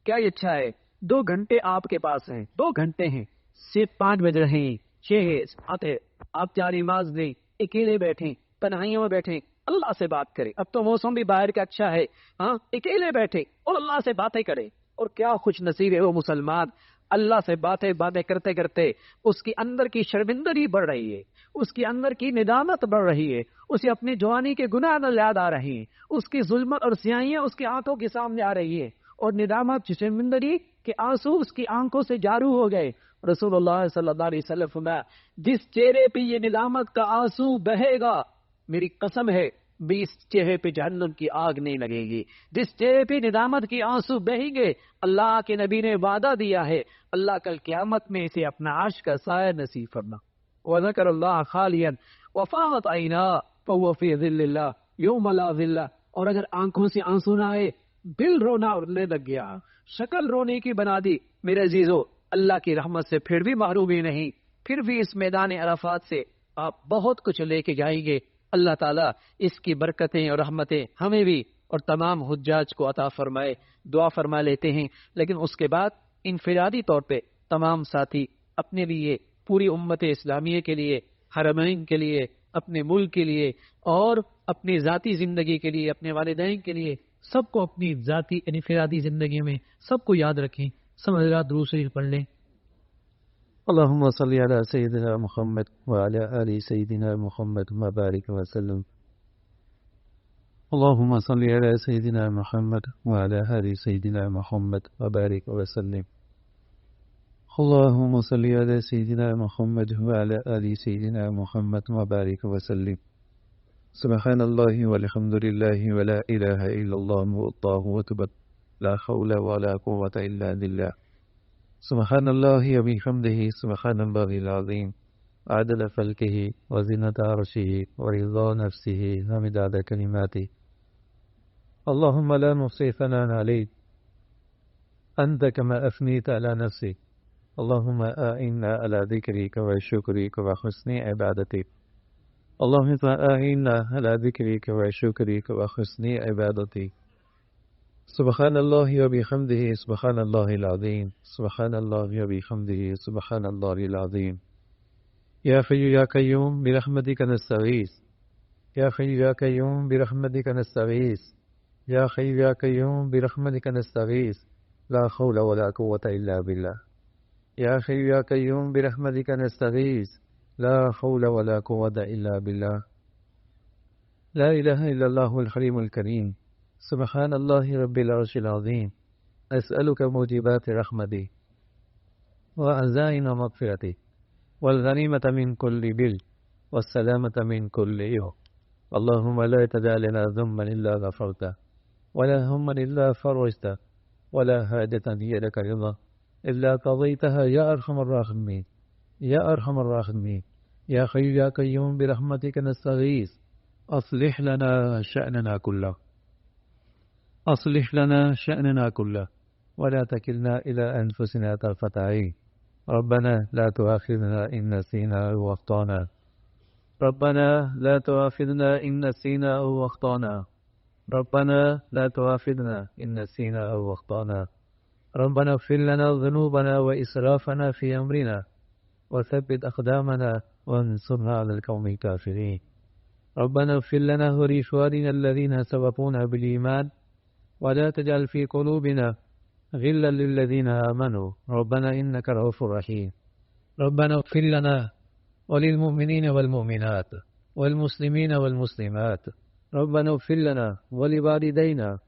کیا یہ اچھا ہے؟ 2 گھنٹے آپ کے پاس ہیں، 2 گھنٹے ہیں، صرف 5 بج رہے ہیں، 6 آتے، آپ 4 نماز دیں، اکیلے بیٹھیں، تنہائیوں میں بیٹھیں، اللہ سے بات کریں. اب تو موسم بھی باہر کا اچھا ہے، ہاں اکیلے بیٹھیں اور اللہ سے باتیں کریں. اور کیا خوش نصیب ہے وہ مسلمان، اللہ سے باتیں کرتے کرتے اس کی اندر کی شرمندگی بڑھ رہی ہے، اس کی اندر کی ندامت بڑھ رہی ہے، اسے اپنی جوانی کے گناہ یاد آ رہے ہیں، اس کی ظلمت اور سیاہیاں اس کی آنکھوں کے سامنے آ رہی ہے، اور ندامت شرمندگی کے آنسو اس کی آنکھوں سے جارو ہو گئے. رسول اللہ صلی اللہ علیہ وسلم فرمایا جس چہرے پہ یہ ندامت کا آنسو بہے گا، میری قسم ہے بھی اس چہرے پہ جہنم کی آگ نہیں لگے گی. جس چہرے پہ ندامت کی آنسو بہیں گے، اللہ کے نبی نے وعدہ دیا ہے اللہ کل قیامت میں اسے اپنا عرش کا سایہ نصیب فرما. وذکر اللہ خالیا وفاضت عیناہ فہو فی ظل اللہ یوم لا ظل. اور اگر آنکھوں سے آنسو نہ آئے، دل رونا اڑنے لگ گیا، شکل رونے کی بنا دی، میرے عزیزو اللہ کی رحمت سے پھر بھی محرومی نہیں. پھر بھی اس میدان عرفات سے آپ بہت کچھ لے کے جائیں گے. اللہ تعالیٰ اس کی برکتیں اور رحمتیں ہمیں بھی اور تمام حجاج کو عطا فرمائے. دعا فرما لیتے ہیں، لیکن اس کے بعد انفرادی طور پہ تمام ساتھی اپنے لیے، پوری امت اسلامیہ کے لیے، حرمین کے لیے، اپنے ملک کے لیے، اور اپنی ذاتی زندگی کے لیے، اپنے والدین کے لیے، سب کو اپنی ذاتی انفرادی زندگی میں سب کو یاد رکھیں. سمجھدار درود شریف پڑھ لیں. اللهم صل على سيدنا محمد وعلى آل سيدنا محمد وبارك وسلم. اللهم صل على سيدنا محمد وعلى آل سيدنا محمد وبارك وسلم. اللهم صل على سيدنا محمد وعلى آل سيدنا محمد وبارك وسلم. سبحان الله والحمد لله ولا إله إلا الله والله أكبر لا حول ولا قوة إلا بالله. سبحان الله وبحمده سبحان الله العظيم عدد فلكه وزنة عرشه ورضا نفسه ومداد كلماته. اللهم لا نحصي ثناء عليك أنت كما أثنيت على نفسك. اللهم أعنا على ذكرك وشكرك وحسن عبادتك. اللهم أعنا على ذكرك وشكرك وحسن عبادتك. سبحان الله وبحمده سبحان الله العظيم. سبحان الله وبحمده سبحان الله العظيم. يا حي يا قيوم برحمتك نستغيث. يا حي يا قيوم برحمتك نستغيث. يا حي يا قيوم برحمتك نستغيث. لا حول ولا قوة إلا بالله. يا حي يا قيوم برحمتك نستغيث. لا حول ولا قوة إلا بالله. لا إله إلا الله الحليم الكريم. سبحان الله رب العرش العظيم. أسألك موجبات رحمتي وعزائم مغفرتي والغنيمة من كل بر والسلامة من كل إثم. اللهم لا تدع لنا ذنبا إلا غفرته ولا هما إلا فرجته ولا حاجة هي لك رضا إلا قضيتها يا أرحم الراحمين. يا أرحم الراحمين. يا حي يا قيوم برحمتك نستغيث. أصلح لنا شأننا كله. أصلح لنا شأننا كله ولا تكلنا إلى أنفسنا طرفة عين. ربنا لا تؤاخذنا إن نسينا أو أخطأنا. ربنا لا تؤاخذنا إن نسينا أو أخطأنا. ربنا لا تؤاخذنا إن نسينا أو أخطأنا. ربنا اغفر لنا ذنوبنا وإسرافنا في أمرنا وثبت أقدامنا وانصرنا على القوم الكافرين. ربنا اغفر لنا ولإخواننا الذين سبقونا بالإيمان ولا تجعل في قلوبنا غلا للذين آمنوا ربنا إنك رؤوف رحيم. ربنا اغفر لنا وللمؤمنين والمؤمنات والمسلمين والمسلمات. ربنا اغفر لنا ولوالدينا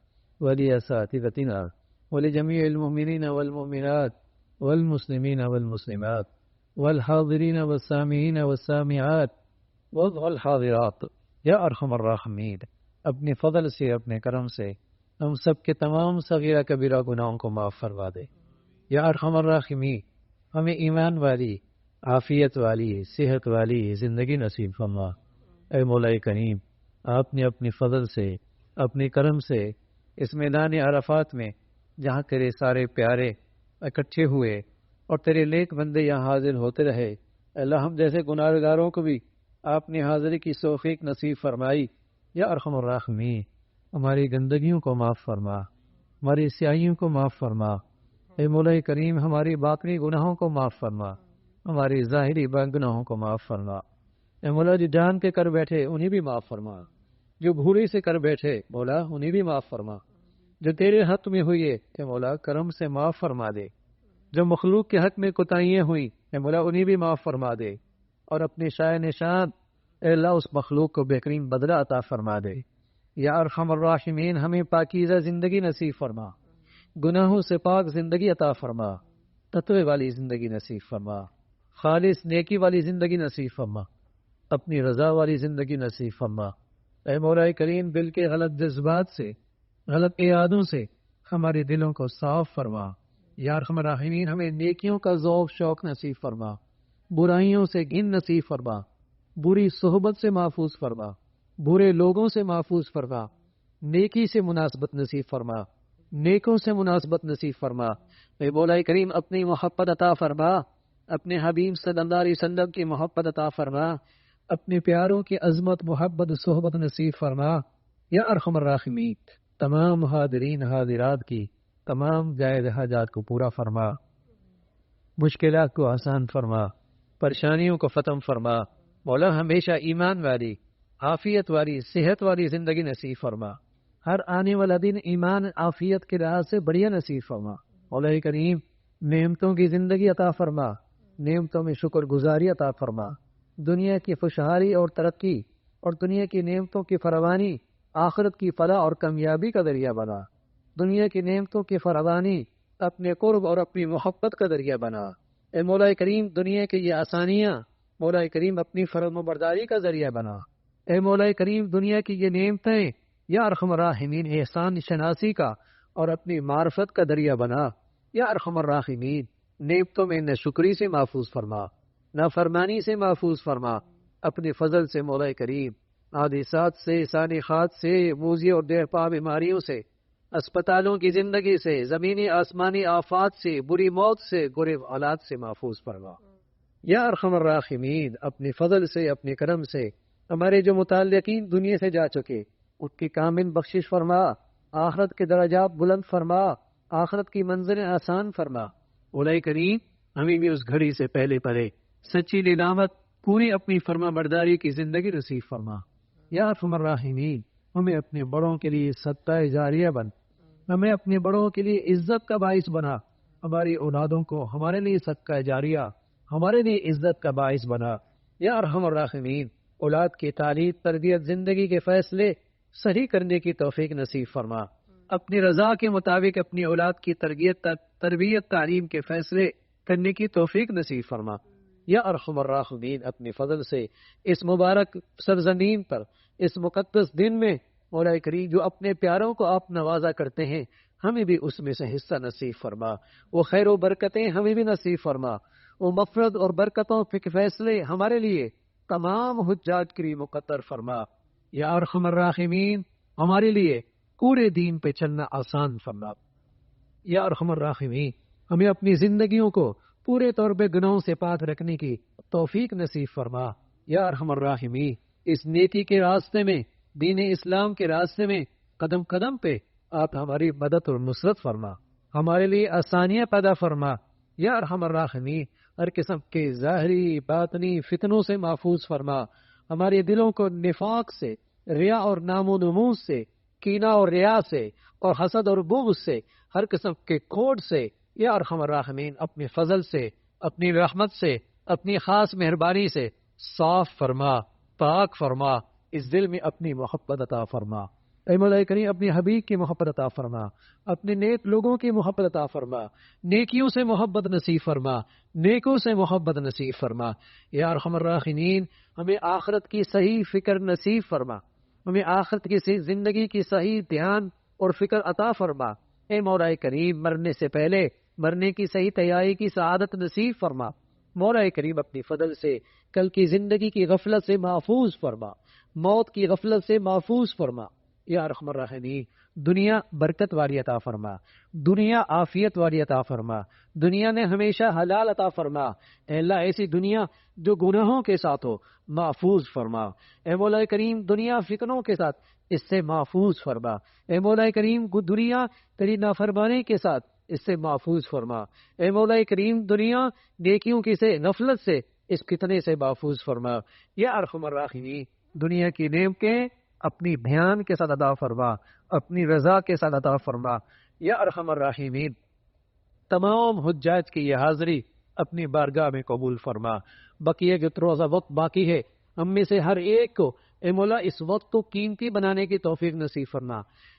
ولأساتذتنا ولجميع المؤمنين والمؤمنات والمسلمين والمسلمات والحاضرين والسامعين والسامعات والحاضرات. یا ارحم الراحمین، اپنے فضل سے اپنے کرم سے ہم سب کے تمام صغیرہ کبیرہ گناہوں کو معاف فرما دے. یا ارحم الراحمین، ہمیں ایمان والی، عافیت والی، صحت والی زندگی نصیب فرما. اے مولا کریم، آپ نے اپنے فضل سے، اپنے کرم سے اس میدان عرفات میں جہاں تیرے سارے پیارے اکٹھے ہوئے اور تیرے نیک بندے یہاں حاضر ہوتے رہے، اللہ ہم جیسے گناہگاروں کو بھی آپ نے حاضری کی توفیق نصیب فرمائی. یا ارحم الراحمین، ہماری گندگیوں کو معاف فرما، ہماری سیاہیوں کو معاف فرما. اے مولا کریم، ہماری باطنی گناہوں کو معاف فرما، ہماری ظاہری گناہوں کو معاف فرما. اے مولا جو جان کے کر بیٹھے انہیں بھی معاف فرما، جو بھولی سے کر بیٹھے مولا انہیں بھی معاف فرما. جو تیرے حق میں ہوئی ہے اے مولا کرم سے معاف فرما دے. جو مخلوق کے حق میں کوتاہیاں ہوئی اے مولا انہیں بھی معاف فرما دے. اور اپنے شاہ نشان اے اللہ اس مخلوق کو بہترین بدلہ عطا فرما دے. یا ارحم الراحمین، ہمیں پاکیزہ زندگی نصیب فرما، گناہوں سے پاک زندگی عطا فرما، تقوی والی زندگی نصیب فرما، خالص نیکی والی زندگی نصیب فرما، اپنی رضا والی زندگی نصیب فرما. اے مولا کریم، دل کے غلط جذبات سے، غلط ارادوں سے ہمارے دلوں کو صاف فرما. یا ارحم الراحمین، ہمیں نیکیوں کا ذوق شوق نصیب فرما، برائیوں سے گن نصیب فرما، بری صحبت سے محفوظ فرما، برے لوگوں سے محفوظ فرما، نیکی سے مناسبت نصیب فرما، نیکوں سے مناسبت نصیب فرما. اے مولا کریم، اپنی محبت عطا فرما، اپنے حبیب صلی اللہ علیہ وسلم کی محبت عطا فرما، اپنے پیاروں کی عظمت محبت صحبت نصیب فرما. یا ارحم الراحمین، تمام حاضرین حاضرات کی تمام جائز حاجات کو پورا فرما، مشکلات کو آسان فرما، پریشانیوں کو ختم فرما. مولا ہمیشہ ایمان والی، عافیت والی، صحت والی زندگی نصیب فرما. ہر آنے والا دن ایمان عافیت کے راز سے بڑھیا نصیب فرما. مولا کریم، نعمتوں کی زندگی عطا فرما، نعمتوں میں شکر گزاری عطا فرما. دنیا کی خوشحالی اور ترقی اور دنیا کی نعمتوں کی فراوانی آخرت کی فلاح اور کامیابی کا ذریعہ بنا، دنیا کی نعمتوں کی فراوانی اپنے قرب اور اپنی محبت کا ذریعہ بنا۔ اے مولا کریم دنیا کی یہ آسانیاں مولا کریم اپنی فرم و برداری کا ذریعہ بنا۔ اے مولا کریم دنیا کی یہ نعمتیں یا ارحم الراحمین احسان شناسی کا اور اپنی معرفت کا ذریعہ بنا۔ یا ارحم الراحمین نعمتوں میں نہ شکری سے محفوظ فرما، نہ فرمانی سے محفوظ فرما، اپنے فضل سے مولا کریم حادثات سے، سانحات سے، موذی اور دیرپا بیماریوں سے، اسپتالوں کی زندگی سے، زمینی آسمانی آفات سے، بری موت سے، برے حالات سے محفوظ فرما۔ یا ارحم الراحمین اپنے فضل سے، اپنے کرم سے ہمارے جو متعلقین دنیا سے جا چکے ان کی کامل بخشش فرما، آخرت کے درجات بلند فرما، آخرت کی منزلیں آسان فرما۔ مولا کریم ہمیں بھی اس گھڑی سے پہلے پڑے سچی ندامت پوری اپنی فرما برداری کی زندگی نصیب فرما۔ یا ارحم الراحمین ہمیں اپنے بڑوں کے لیے صدقہ جاریہ بن، ہمیں اپنے بڑوں کے لیے عزت کا باعث بنا، ہماری اولادوں کو ہمارے لیے صدقہ جاریہ، ہمارے لیے عزت کا باعث بنا۔ یا ارحم الراحمین اولاد کی تعلیم، تربیت، زندگی کے فیصلے صحیح کرنے کی توفیق نصیب فرما، اپنی رضا کے مطابق اپنی اولاد کی تربیت تعلیم کے فیصلے کرنے کی توفیق نصیب فرما۔ یا ارحم الراحمین اپنے فضل سے اس مبارک سرزمین پر اس مقدس دن میں مولا کریم جو اپنے پیاروں کو آپ نوازا کرتے ہیں ہمیں بھی اس میں سے حصہ نصیب فرما، وہ خیر و برکتیں ہمیں بھی نصیب فرما، وہ مغفرت اور برکتوں کے فیصلے ہمارے لیے تمام حجاج کے لیے مقدر فرما۔ یا ارحم الراحمین ہمارے لیے پورے دین پہ چلنا آسان فرما۔ یا ارحم الراحمین ہمیں اپنی زندگیوں کو پورے طور پہ گناہوں سے پاک رکھنے کی توفیق نصیب فرما۔ یا ارحم الراحمین اس نیکی کے راستے میں، دین اسلام کے راستے میں قدم قدم پہ آپ ہماری مدد اور نصرت فرما، ہمارے لیے آسانیاں پیدا فرما۔ یا ارحم الراحمین ہر قسم کے ظاہری باطنی فتنوں سے محفوظ فرما، ہمارے دلوں کو نفاق سے، ریا اور نام و نموز سے، کینہ اور ریا سے اور حسد اور بغض سے، ہر قسم کے کوڑ سے یا ارحم الراحمین اپنے فضل سے، اپنی رحمت سے، اپنی خاص مہربانی سے صاف فرما، پاک فرما، اس دل میں اپنی محبت عطا فرما۔ اے مولا کریم اپنی حبیب کی محبت عطا فرما، اپنے نیک لوگوں کی محبت عطا فرما، نیکیوں سے محبت نصیب فرما، نیکوں سے محبت نصیب فرما۔ یا ارحم الراحمین ہمیں آخرت کی صحیح فکر نصیب فرما، ہمیں آخرت کی صحیح زندگی کی صحیح دھیان اور فکر عطا فرما۔ اے مولا کریم مرنے سے پہلے مرنے کی صحیح تیاری کی سعادت نصیب فرما۔ مولا کریم اپنی فضل سے کل کی زندگی کی غفلت سے محفوظ فرما، موت کی غفلت سے محفوظ فرما۔ یا ارحم الراحمین دنیا برکت والی عطا فرما، دنیا عافیت والی عطا فرما، دنیا نے ہمیشہ حلال عطا فرما۔ اے اللہ ایسی دنیا جو گناہوں کے ساتھ ہو محفوظ فرما۔ اے مولا کریم دنیا فتنوں کے ساتھ اس سے محفوظ فرما۔ اے مولا کریم دنیا تیری نافرمانی کے ساتھ اس سے محفوظ فرما۔ اے مولا کریم دنیا نیکیوں کی سے غفلت سے اس فتنے سے محفوظ فرما۔ یا ارحم الراحمین دنیا کی نعمتیں اپنی دھیان کے ساتھ ادا فرما، اپنی رضا کے ساتھ ادا فرما۔ یا ارحم الراحمین تمام حجاج کی یہ حاضری اپنی بارگاہ میں قبول فرما۔ بقیہ جو روزہ وقت باقی ہے ہم میں سے ہر ایک کو اے مولا اس وقت کو قیمتی بنانے کی توفیق نصیب فرما،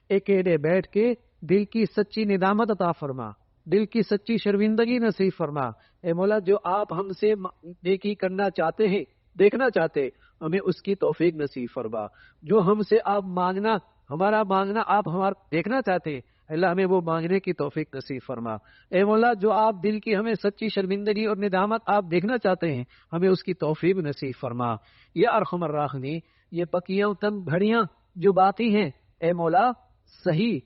اکیلے بیٹھ کے دل کی سچی ندامت عطا فرما، دل کی سچی شرمندگی نصیب فرما۔ اے مولا جو آپ ہم سے نیکی کرنا چاہتے ہیں، دیکھنا چاہتے ہمیں اس کی توفیق نصیب فرما، جو ہم سے آپ مانگنا ہمارا مانگنا آپ ہمارا دیکھنا چاہتے ہیں اللہ ہمیں وہ مانگنے کی توفیق نصیب فرما۔ اے مولا جو آپ دل کی ہمیں سچی شرمندگی اور ندامت آپ دیکھنا چاہتے ہیں ہمیں اس کی توفیق نصیب فرما۔ یا ارحم الراحمین یہ بقیہ تم گھڑیاں جو باقی ہیں اے مولا صحیح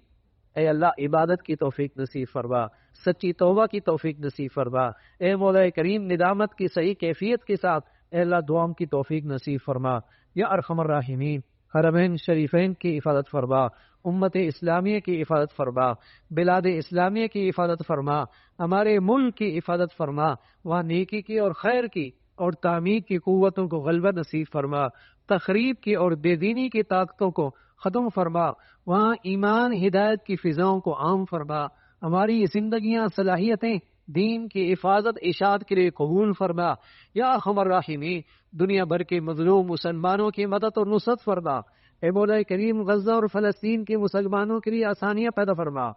اے اللہ عبادت کی توفیق نصیب فرما، سچی توبہ کی توفیق نصیب فرما۔ اے مولا کریم ندامت کی صحیح کیفیت کے ساتھ اے اللہ دعاؤں کی توفیق نصیب فرما۔ یا ارحم الراحمین حرمین شریفین کی حفاظت فرما، امت اسلامیہ کی حفاظت فرما، بلاد اسلامیہ کی حفاظت فرما، ہمارے ملک کی حفاظت فرما، وہاں نیکی کی اور خیر کی اور تعمیر کی قوتوں کو غلبہ نصیب فرما، تخریب کی اور بے دینی کی طاقتوں کو ختم فرما، وہاں ایمان ہدایت کی فضاؤں کو عام فرما، ہماری زندگیاں صلاحیتیں دین کی حفاظت اشاعت کے لیے قبول فرما۔ یا ارحم الراحمین دنیا بھر کے مظلوم مسلمانوں کی مدد اور نصرت فرما۔ اے مولا کریم غزہ اور فلسطین کے مسلمانوں کے لیے آسانیاں پیدا فرما،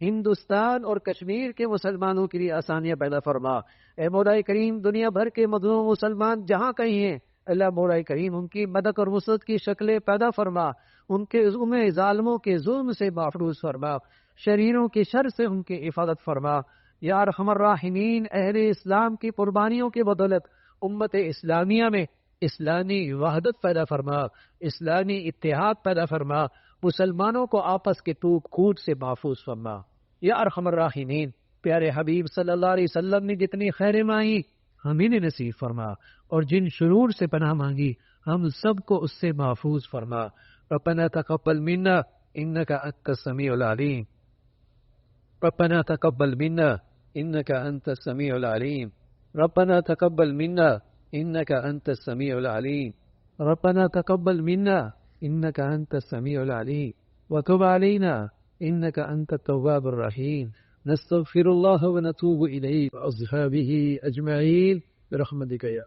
ہندوستان اور کشمیر کے مسلمانوں کے لیے آسانیاں پیدا فرما۔ اے مولا کریم دنیا بھر کے مظلوم مسلمان جہاں کہیں ہیں، اللہ مولا کریم ان کی مدد اور وسعت کی شکلیں پیدا فرما، انہیں ظالموں کے ظلم سے محفوظ فرما، شریروں کے شر سے ان کی حفاظت فرما۔ یا ارحم الراحمین، اہل اسلام کی قربانیوں کی بدولت امت اسلامیہ میں اسلامی وحدت پیدا فرما، اسلامی اتحاد پیدا فرما، مسلمانوں کو آپس کے ٹوٹ کھوٹ سے محفوظ فرما۔ یا ارحم الراحمین، پیارے حبیب صلی اللہ علیہ وسلم نے جتنی خیر مانگی ہمیں نے نصیب فرما، اور جن شرور سے پناہ مانگی ہم سب کو اس سے محفوظ فرما۔ ربنا تقبل منا انك انت السميع العليم، ربنا تقبل منا انك انت السميع العليم، ربنا تقبل منا انك انت السميع العليم، ربنا تقبل منا انك انت السميع العليم وتب علينا انك انت التواب الرحيم، نستغفر الله ونتوب اليه واصحابه اجمعين برحمتك يا